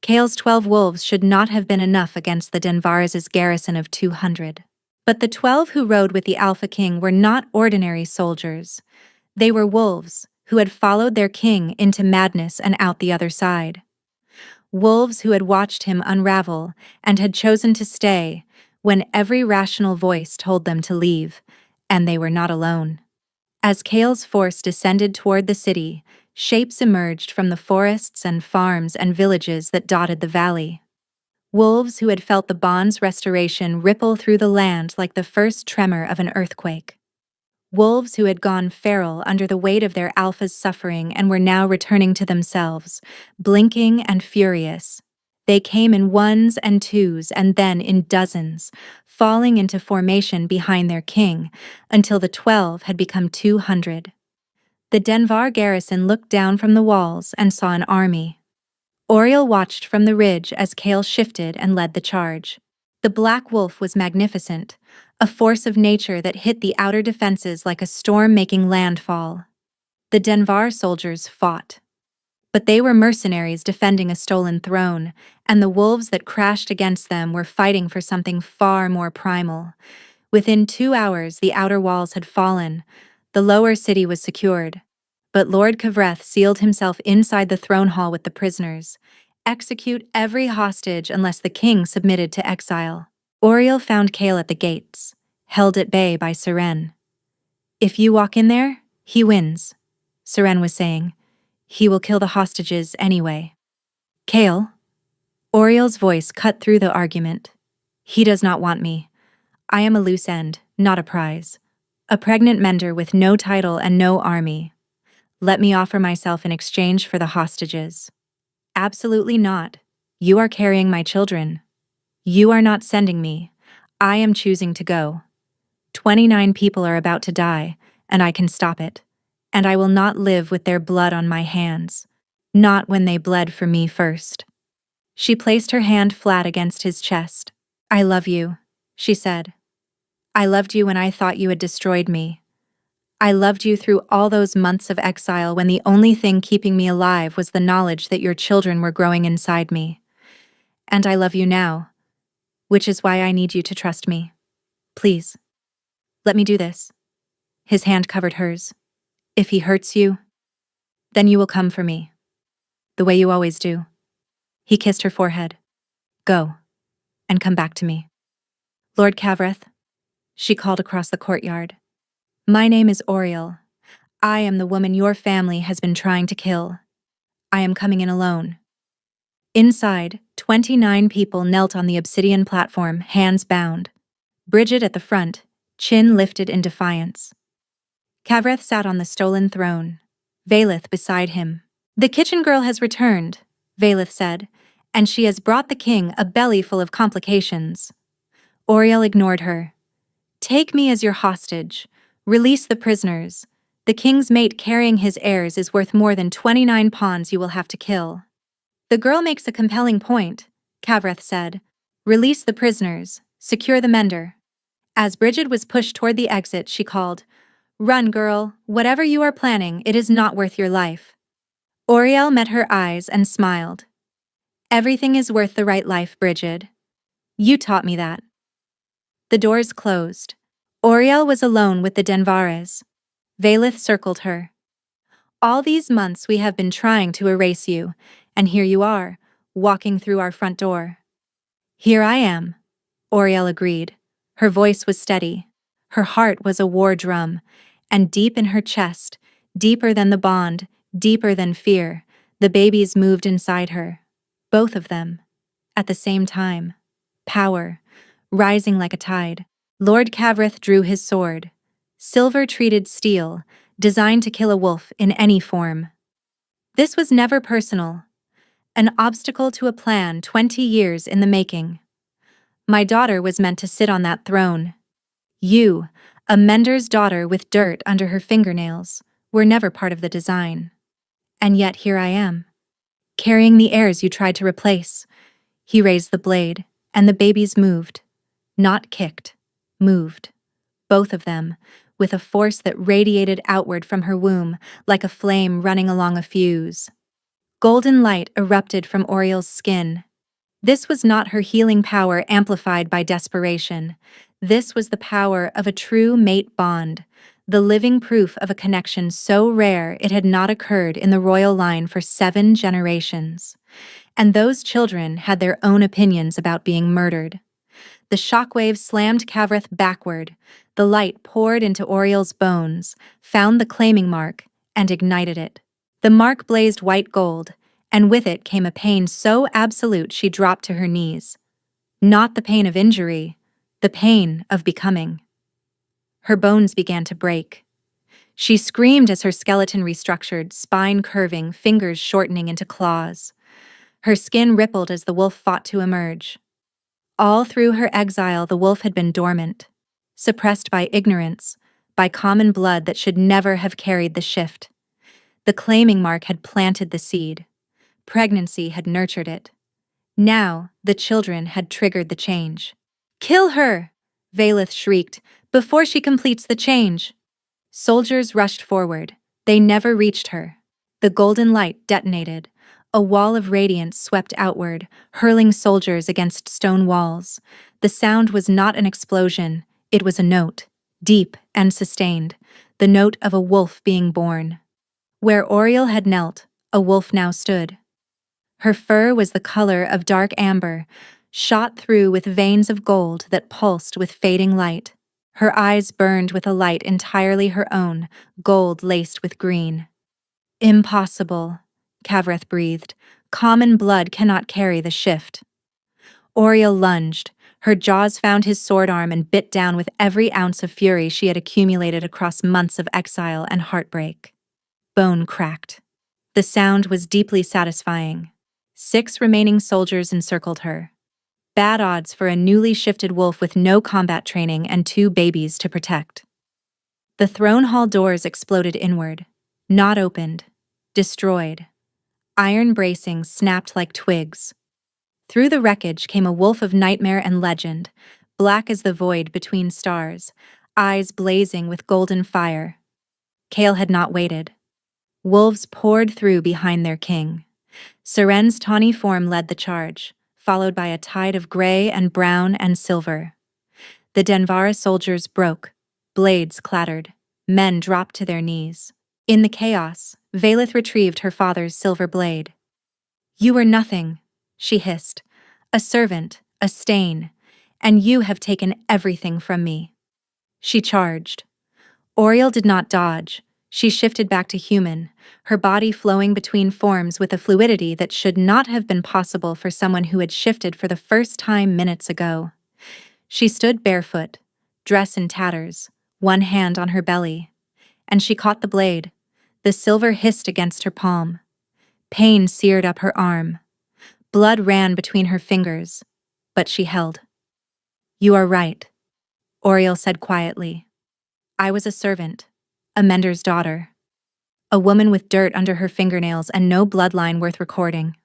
Kale's 12 wolves should not have been enough against the Denvars' garrison of 200. But the 12 who rode with the Alpha King were not ordinary soldiers. They were wolves who had followed their king into madness and out the other side. Wolves who had watched him unravel and had chosen to stay when every rational voice told them to leave, and they were not alone. As Kale's force descended toward the city, shapes emerged from the forests and farms and villages that dotted the valley. Wolves who had felt the bond's restoration ripple through the land like the first tremor of an earthquake. Wolves who had gone feral under the weight of their alpha's suffering and were now returning to themselves, blinking and furious. They came in ones and twos and then in dozens, falling into formation behind their king, until the 12 had become 200. The Denvar garrison looked down from the walls and saw an army. Oriel watched from the ridge as Kale shifted and led the charge. The Black Wolf was magnificent, a force of nature that hit the outer defenses like a storm making landfall. The Denvar soldiers fought. But they were mercenaries defending a stolen throne, and the wolves that crashed against them were fighting for something far more primal. Within 2 hours, the outer walls had fallen. The lower city was secured. But Lord Kavreth sealed himself inside the throne hall with the prisoners, Execute every hostage unless the king submitted to exile. Oriel found Kale at the gates, held at bay by Seren. If you walk in there, he wins, Seren was saying. He will kill the hostages anyway. Kale? Oriel's voice cut through the argument. He does not want me. I am a loose end, not a prize. A pregnant mender with no title and no army. Let me offer myself in exchange for the hostages. Absolutely not. You are carrying my children. You are not sending me. I am choosing to go. 29 people are about to die, and I can stop it. And I will not live with their blood on my hands. Not when they bled for me first. She placed her hand flat against his chest. I love you, she said. I loved you when I thought you had destroyed me. I loved you through all those months of exile when the only thing keeping me alive was the knowledge that your children were growing inside me. And I love you now, which is why I need you to trust me. Please, let me do this. His hand covered hers. If he hurts you, then you will come for me. The way you always do. He kissed her forehead. Go, and come back to me. Lord Cavrith, she called across the courtyard. My name is Oriel. I am the woman your family has been trying to kill. I am coming in alone. Inside, 29 people knelt on the obsidian platform, hands bound. Bridget at the front, chin lifted in defiance. Cavrith sat on the stolen throne, Valith beside him. The kitchen girl has returned, Valith said, and she has brought the king a belly full of complications. Oriel ignored her. Take me as your hostage. Release the prisoners. The king's mate carrying his heirs is worth more than 29 pawns you will have to kill. The girl makes a compelling point, Cavrith said. Release the prisoners. Secure the mender. As Bridget was pushed toward the exit, she called, Run, girl. Whatever you are planning, it is not worth your life. Oriel met her eyes and smiled. Everything is worth the right life, Bridget. You taught me that. The doors closed. Oriel was alone with the Denvares. Valith circled her. All these months we have been trying to erase you, and here you are, walking through our front door. Here I am, Oriel agreed. Her voice was steady. Her heart was a war drum, and deep in her chest, deeper than the bond, deeper than fear, the babies moved inside her. Both of them. At the same time. Power. Rising like a tide. Lord Cavrith drew his sword. Silver-treated steel, designed to kill a wolf in any form. This was never personal. An obstacle to a plan 20 years in the making. My daughter was meant to sit on that throne. You, a mender's daughter with dirt under her fingernails, were never part of the design. And yet here I am, carrying the heirs you tried to replace. He raised the blade, and the babies moved. Not kicked, moved. Both of them, with a force that radiated outward from her womb like a flame running along a fuse. Golden light erupted from Oriel's skin. This was not her healing power amplified by desperation. This was the power of a true mate bond, the living proof of a connection so rare it had not occurred in the royal line for 7 generations. And those children had their own opinions about being murdered. The shockwave slammed Cavrith backward. The light poured into Oriel's bones, found the claiming mark, and ignited it. The mark blazed white gold, and with it came a pain so absolute she dropped to her knees. Not the pain of injury, the pain of becoming. Her bones began to break. She screamed as her skeleton restructured, spine curving, fingers shortening into claws. Her skin rippled as the wolf fought to emerge. All through her exile, the wolf had been dormant, suppressed by ignorance, by common blood that should never have carried the shift. The claiming mark had planted the seed. Pregnancy had nurtured it. Now, the children had triggered the change. Kill her! Valith shrieked, before she completes the change. Soldiers rushed forward. They never reached her. The golden light detonated. A wall of radiance swept outward, hurling soldiers against stone walls. The sound was not an explosion, it was a note, deep and sustained, the note of a wolf being born. Where Oriel had knelt, a wolf now stood. Her fur was the color of dark amber, shot through with veins of gold that pulsed with fading light. Her eyes burned with a light entirely her own, gold laced with green. Impossible, Kavreth breathed. Common blood cannot carry the shift. Oriel lunged. Her jaws found his sword arm and bit down with every ounce of fury she had accumulated across months of exile and heartbreak. Bone cracked. The sound was deeply satisfying. 6 remaining soldiers encircled her. Bad odds for a newly shifted wolf with no combat training and 2 babies to protect. The throne hall doors exploded inward. Not opened. Destroyed. Iron bracings snapped like twigs. Through the wreckage came a wolf of nightmare and legend, black as the void between stars, eyes blazing with golden fire. Kale had not waited. Wolves poured through behind their king. Seren's tawny form led the charge, followed by a tide of gray and brown and silver. The Denvara soldiers broke. Blades clattered. Men dropped to their knees. In the chaos, Valeth retrieved her father's silver blade. "You were nothing," she hissed. "A servant, a stain, and you have taken everything from me." She charged. Oriel did not dodge. She shifted back to human, her body flowing between forms with a fluidity that should not have been possible for someone who had shifted for the first time minutes ago. She stood barefoot, dress in tatters, one hand on her belly, and she caught the blade. The silver hissed against her palm. Pain seared up her arm. Blood ran between her fingers, but she held. "You are right," Oriel said quietly. "I was a servant, a mender's daughter. A woman with dirt under her fingernails and no bloodline worth recording."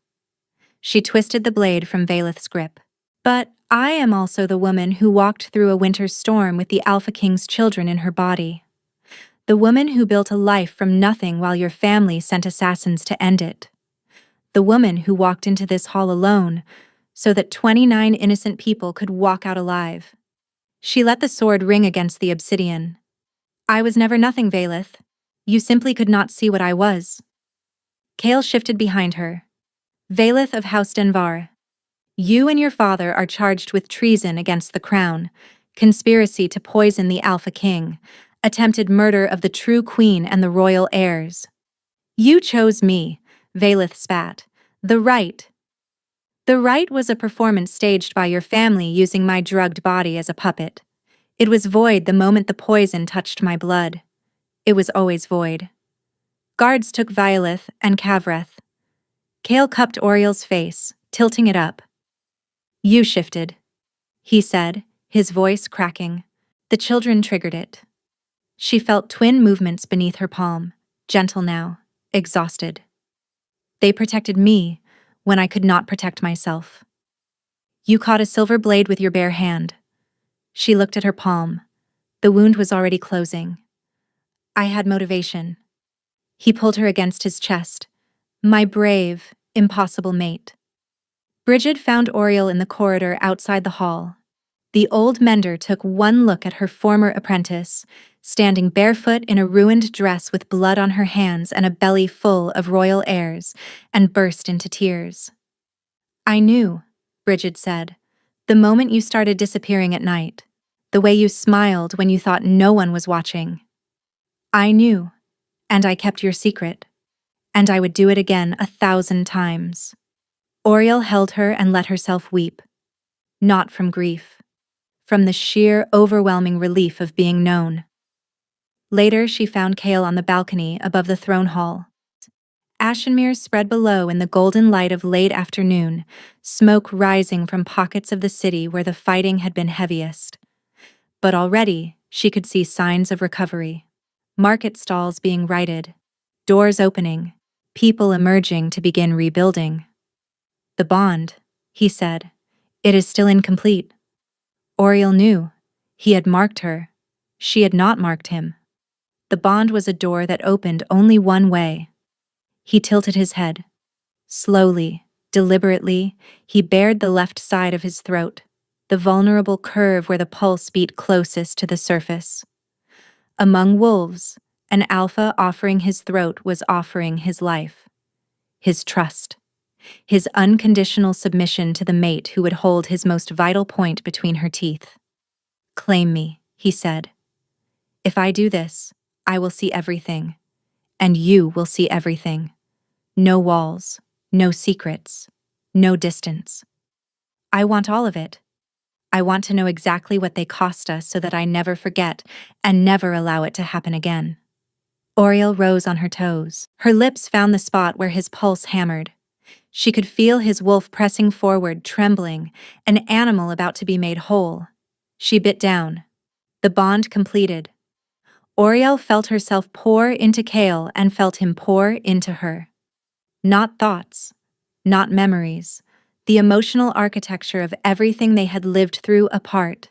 She twisted the blade from Valeth's grip. "But I am also the woman who walked through a winter storm with the Alpha King's children in her body. The woman who built a life from nothing while your family sent assassins to end it. The woman who walked into this hall alone so that 29 innocent people could walk out alive." She let the sword ring against the obsidian. "I was never nothing, Valeth. You simply could not see what I was." Kale shifted behind her. "Valeth of House Denvar, you and your father are charged with treason against the crown, conspiracy to poison the Alpha King, attempted murder of the true queen and the royal heirs. You chose me," Valeth spat. The right was a performance staged by your family using my drugged body as a puppet. It was void the moment the poison touched my blood. It was always void." Guards took Violeth and Kavreth. Kale cupped Oriel's face, tilting it up. "You shifted," he said, his voice cracking. The children triggered it. She felt twin movements beneath her palm, gentle now, exhausted. "They protected me when I could not protect myself." "You caught a silver blade with your bare hand." She looked at her palm. The wound was already closing. "I had motivation." He pulled her against his chest. "My brave, impossible mate." Bridget found Oriel in the corridor outside the hall. The old mender took one look at her former apprentice, standing barefoot in a ruined dress with blood on her hands and a belly full of royal airs, and burst into tears. "I knew," Bridget said, "the moment you started disappearing at night, the way you smiled when you thought no one was watching. I knew, and I kept your secret, and I would do it again 1,000 times." Oriel held her and let herself weep. Not from grief. From the sheer, overwhelming relief of being known. Later, she found Kale on the balcony above the throne hall. Ashenmere spread below in the golden light of late afternoon, smoke rising from pockets of the city where the fighting had been heaviest. But already, she could see signs of recovery. Market stalls being righted, doors opening, people emerging to begin rebuilding. "The bond," he said. "It is still incomplete." Oriel knew. He had marked her. She had not marked him. The bond was a door that opened only one way. He tilted his head. Slowly, deliberately, he bared the left side of his throat, the vulnerable curve where the pulse beat closest to the surface. Among wolves, an alpha offering his throat was offering his life. His trust. his unconditional submission to the mate who would hold his most vital point between her teeth. "Claim me," he said. "If I do this, I will see everything, and you will see everything. No walls, no secrets, no distance. I want all of it. I want to know exactly what they cost us so that I never forget and never allow it to happen again." Oriel rose on her toes. Her lips found the spot where his pulse hammered. She could feel his wolf pressing forward, trembling, an animal about to be made whole. She bit down. The bond completed. Oriel felt herself pour into Kale and felt him pour into her. Not thoughts, not memories, the emotional architecture of everything they had lived through apart.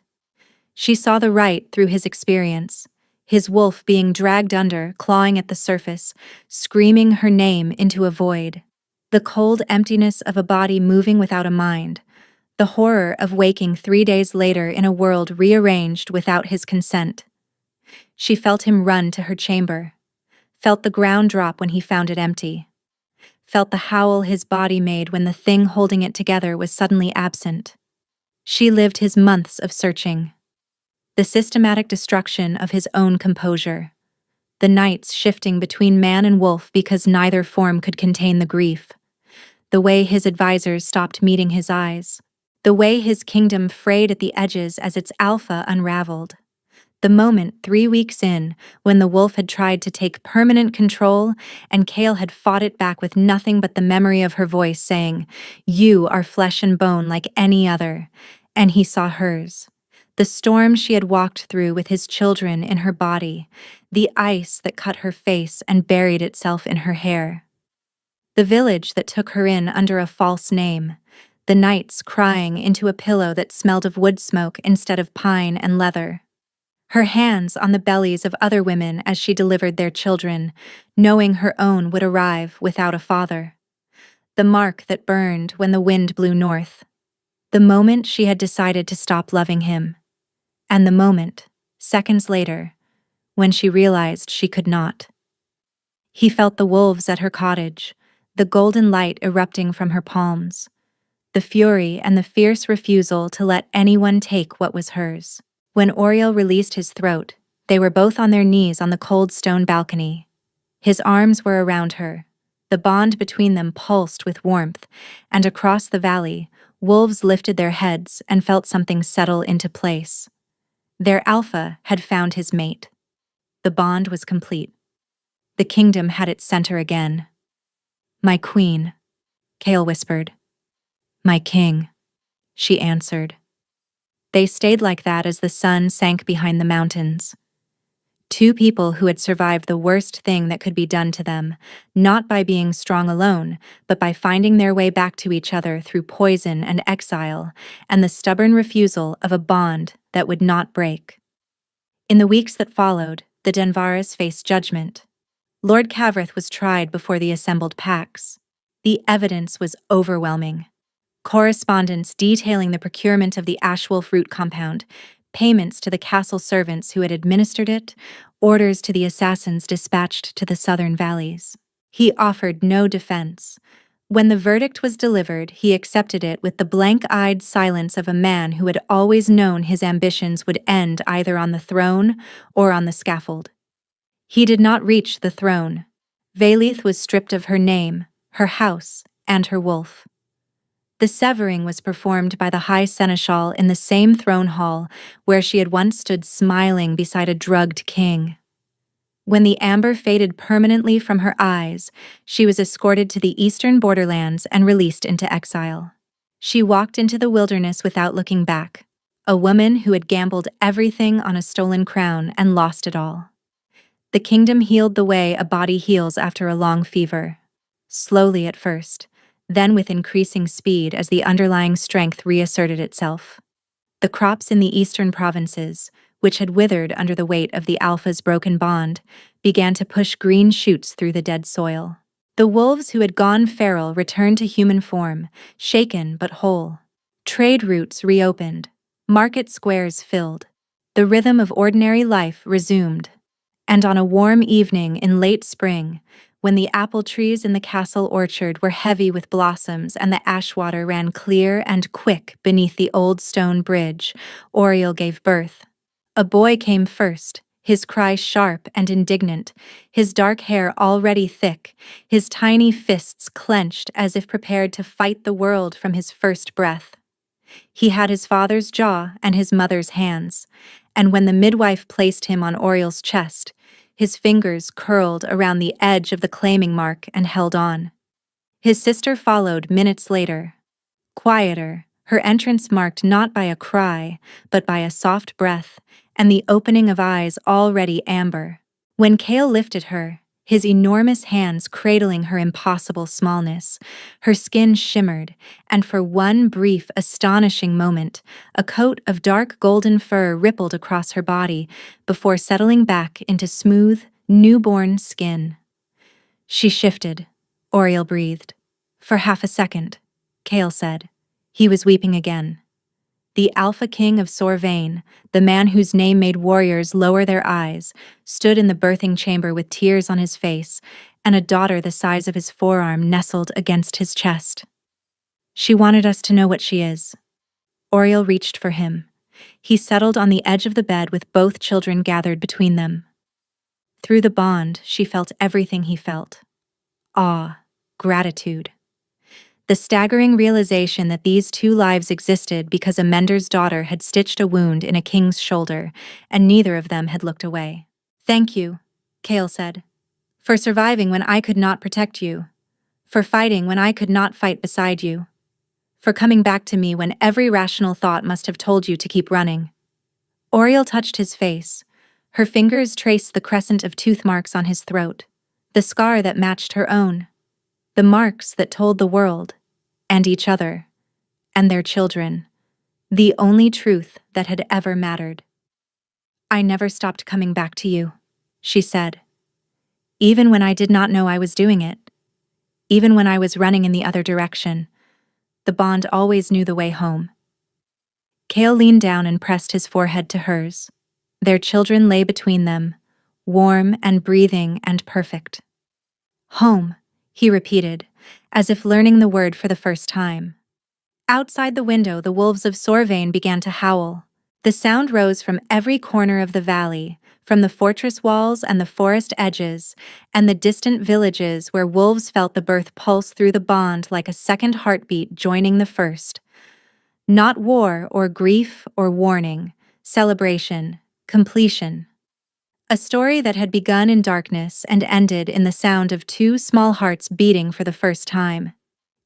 She saw the right through his experience, his wolf being dragged under, clawing at the surface, screaming her name into a void. The cold emptiness of a body moving without a mind, the horror of waking 3 days later in a world rearranged without his consent. She felt him run to her chamber, felt the ground drop when he found it empty, felt the howl his body made when the thing holding it together was suddenly absent. She lived his months of searching, the systematic destruction of his own composure, the nights shifting between man and wolf because neither form could contain the grief, the way his advisors stopped meeting his eyes, the way his kingdom frayed at the edges as its alpha unraveled. The moment 3 weeks in, when the wolf had tried to take permanent control and Kale had fought it back with nothing but the memory of her voice saying, "You are flesh and bone like any other," and he saw hers. The storm she had walked through with his children in her body, the ice that cut her face and buried itself in her hair. The village that took her in under a false name, the nights crying into a pillow that smelled of wood smoke instead of pine and leather. Her hands on the bellies of other women as she delivered their children, knowing her own would arrive without a father. The mark that burned when the wind blew north. The moment she had decided to stop loving him. And the moment, seconds later, when she realized she could not. He felt the wolves at her cottage, the golden light erupting from her palms, the fury and the fierce refusal to let anyone take what was hers. When Oriel released his throat, they were both on their knees on the cold stone balcony. His arms were around her. The bond between them pulsed with warmth, and across the valley, wolves lifted their heads and felt something settle into place. Their alpha had found his mate. The bond was complete. The kingdom had its center again. "My queen," Kale whispered. "My king," she answered. They stayed like that as the sun sank behind the mountains. Two people who had survived the worst thing that could be done to them, not by being strong alone, but by finding their way back to each other through poison and exile, and the stubborn refusal of a bond that would not break. In the weeks that followed, the Denvaris faced judgment. Lord Cavrith was tried before the assembled packs. The evidence was overwhelming. Correspondence detailing the procurement of the ashwolf root compound, payments to the castle servants who had administered it, orders to the assassins dispatched to the southern valleys. He offered no defense. When the verdict was delivered, he accepted it with the blank-eyed silence of a man who had always known his ambitions would end either on the throne or on the scaffold. He did not reach the throne. Vailith was stripped of her name, her house, and her wolf. The severing was performed by the High Seneschal in the same throne hall where she had once stood smiling beside a drugged king. When the amber faded permanently from her eyes, she was escorted to the eastern borderlands and released into exile. She walked into the wilderness without looking back, a woman who had gambled everything on a stolen crown and lost it all. The kingdom healed the way a body heals after a long fever. Slowly at first, then with increasing speed as the underlying strength reasserted itself. The crops in the eastern provinces, which had withered under the weight of the Alpha's broken bond, began to push green shoots through the dead soil. The wolves who had gone feral returned to human form, shaken but whole. Trade routes reopened, market squares filled. The rhythm of ordinary life resumed. And on a warm evening in late spring, when the apple trees in the castle orchard were heavy with blossoms and the ash water ran clear and quick beneath the old stone bridge, Oriel gave birth. A boy came first, his cry sharp and indignant, his dark hair already thick, his tiny fists clenched as if prepared to fight the world from his first breath. He had his father's jaw and his mother's hands, and when the midwife placed him on Oriel's chest, his fingers curled around the edge of the claiming mark and held on. His sister followed minutes later, quieter, her entrance marked not by a cry, but by a soft breath, and the opening of eyes already amber. When Cale lifted her, his enormous hands cradling her impossible smallness, her skin shimmered, and for one brief, astonishing moment, a coat of dark golden fur rippled across her body before settling back into smooth, newborn skin. She shifted, Oriel breathed. For half a second, Cale said. He was weeping again. The Alpha King of Sorvain, the man whose name made warriors lower their eyes, stood in the birthing chamber with tears on his face, and a daughter the size of his forearm nestled against his chest. She wanted us to know what she is. Oriel reached for him. He settled on the edge of the bed with both children gathered between them. Through the bond, she felt everything he felt. Awe, gratitude. The staggering realization that these two lives existed because a mender's daughter had stitched a wound in a king's shoulder, and neither of them had looked away. "Thank you," Cale said, "for surviving when I could not protect you, for fighting when I could not fight beside you, for coming back to me when every rational thought must have told you to keep running." Oriel touched his face. Her fingers traced the crescent of tooth marks on his throat, the scar that matched her own, the marks that told the world, and each other, and their children, the only truth that had ever mattered. "I never stopped coming back to you," she said. "Even when I did not know I was doing it. Even when I was running in the other direction. The bond always knew the way home." Cale leaned down and pressed his forehead to hers. Their children lay between them, warm and breathing and perfect. "Home," he repeated, as if learning the word for the first time. Outside the window, the wolves of Sorvain began to howl. The sound rose from every corner of the valley, from the fortress walls and the forest edges, and the distant villages where wolves felt the birth pulse through the bond like a second heartbeat joining the first. Not war or grief or warning, celebration, completion. A story that had begun in darkness and ended in the sound of two small hearts beating for the first time.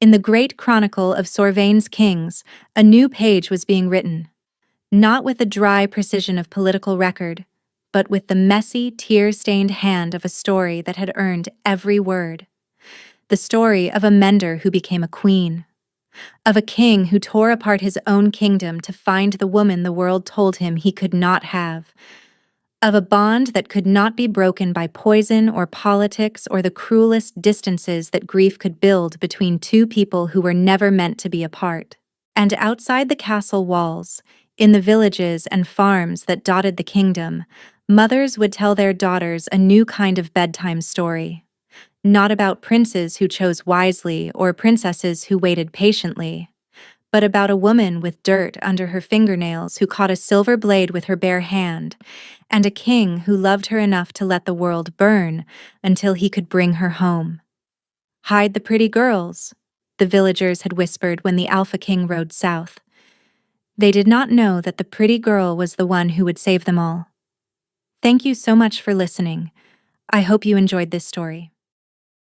In the great chronicle of Sorvain's kings, a new page was being written, not with the dry precision of political record, but with the messy, tear-stained hand of a story that had earned every word. The story of a mender who became a queen, of a king who tore apart his own kingdom to find the woman the world told him he could not have, of a bond that could not be broken by poison or politics or the cruelest distances that grief could build between two people who were never meant to be apart. And outside the castle walls, in the villages and farms that dotted the kingdom, mothers would tell their daughters a new kind of bedtime story. Not about princes who chose wisely or princesses who waited patiently, but about a woman with dirt under her fingernails who caught a silver blade with her bare hand, and a king who loved her enough to let the world burn until he could bring her home. "Hide the pretty girls," the villagers had whispered when the Alpha King rode south. They did not know that the pretty girl was the one who would save them all. Thank you so much for listening. I hope you enjoyed this story.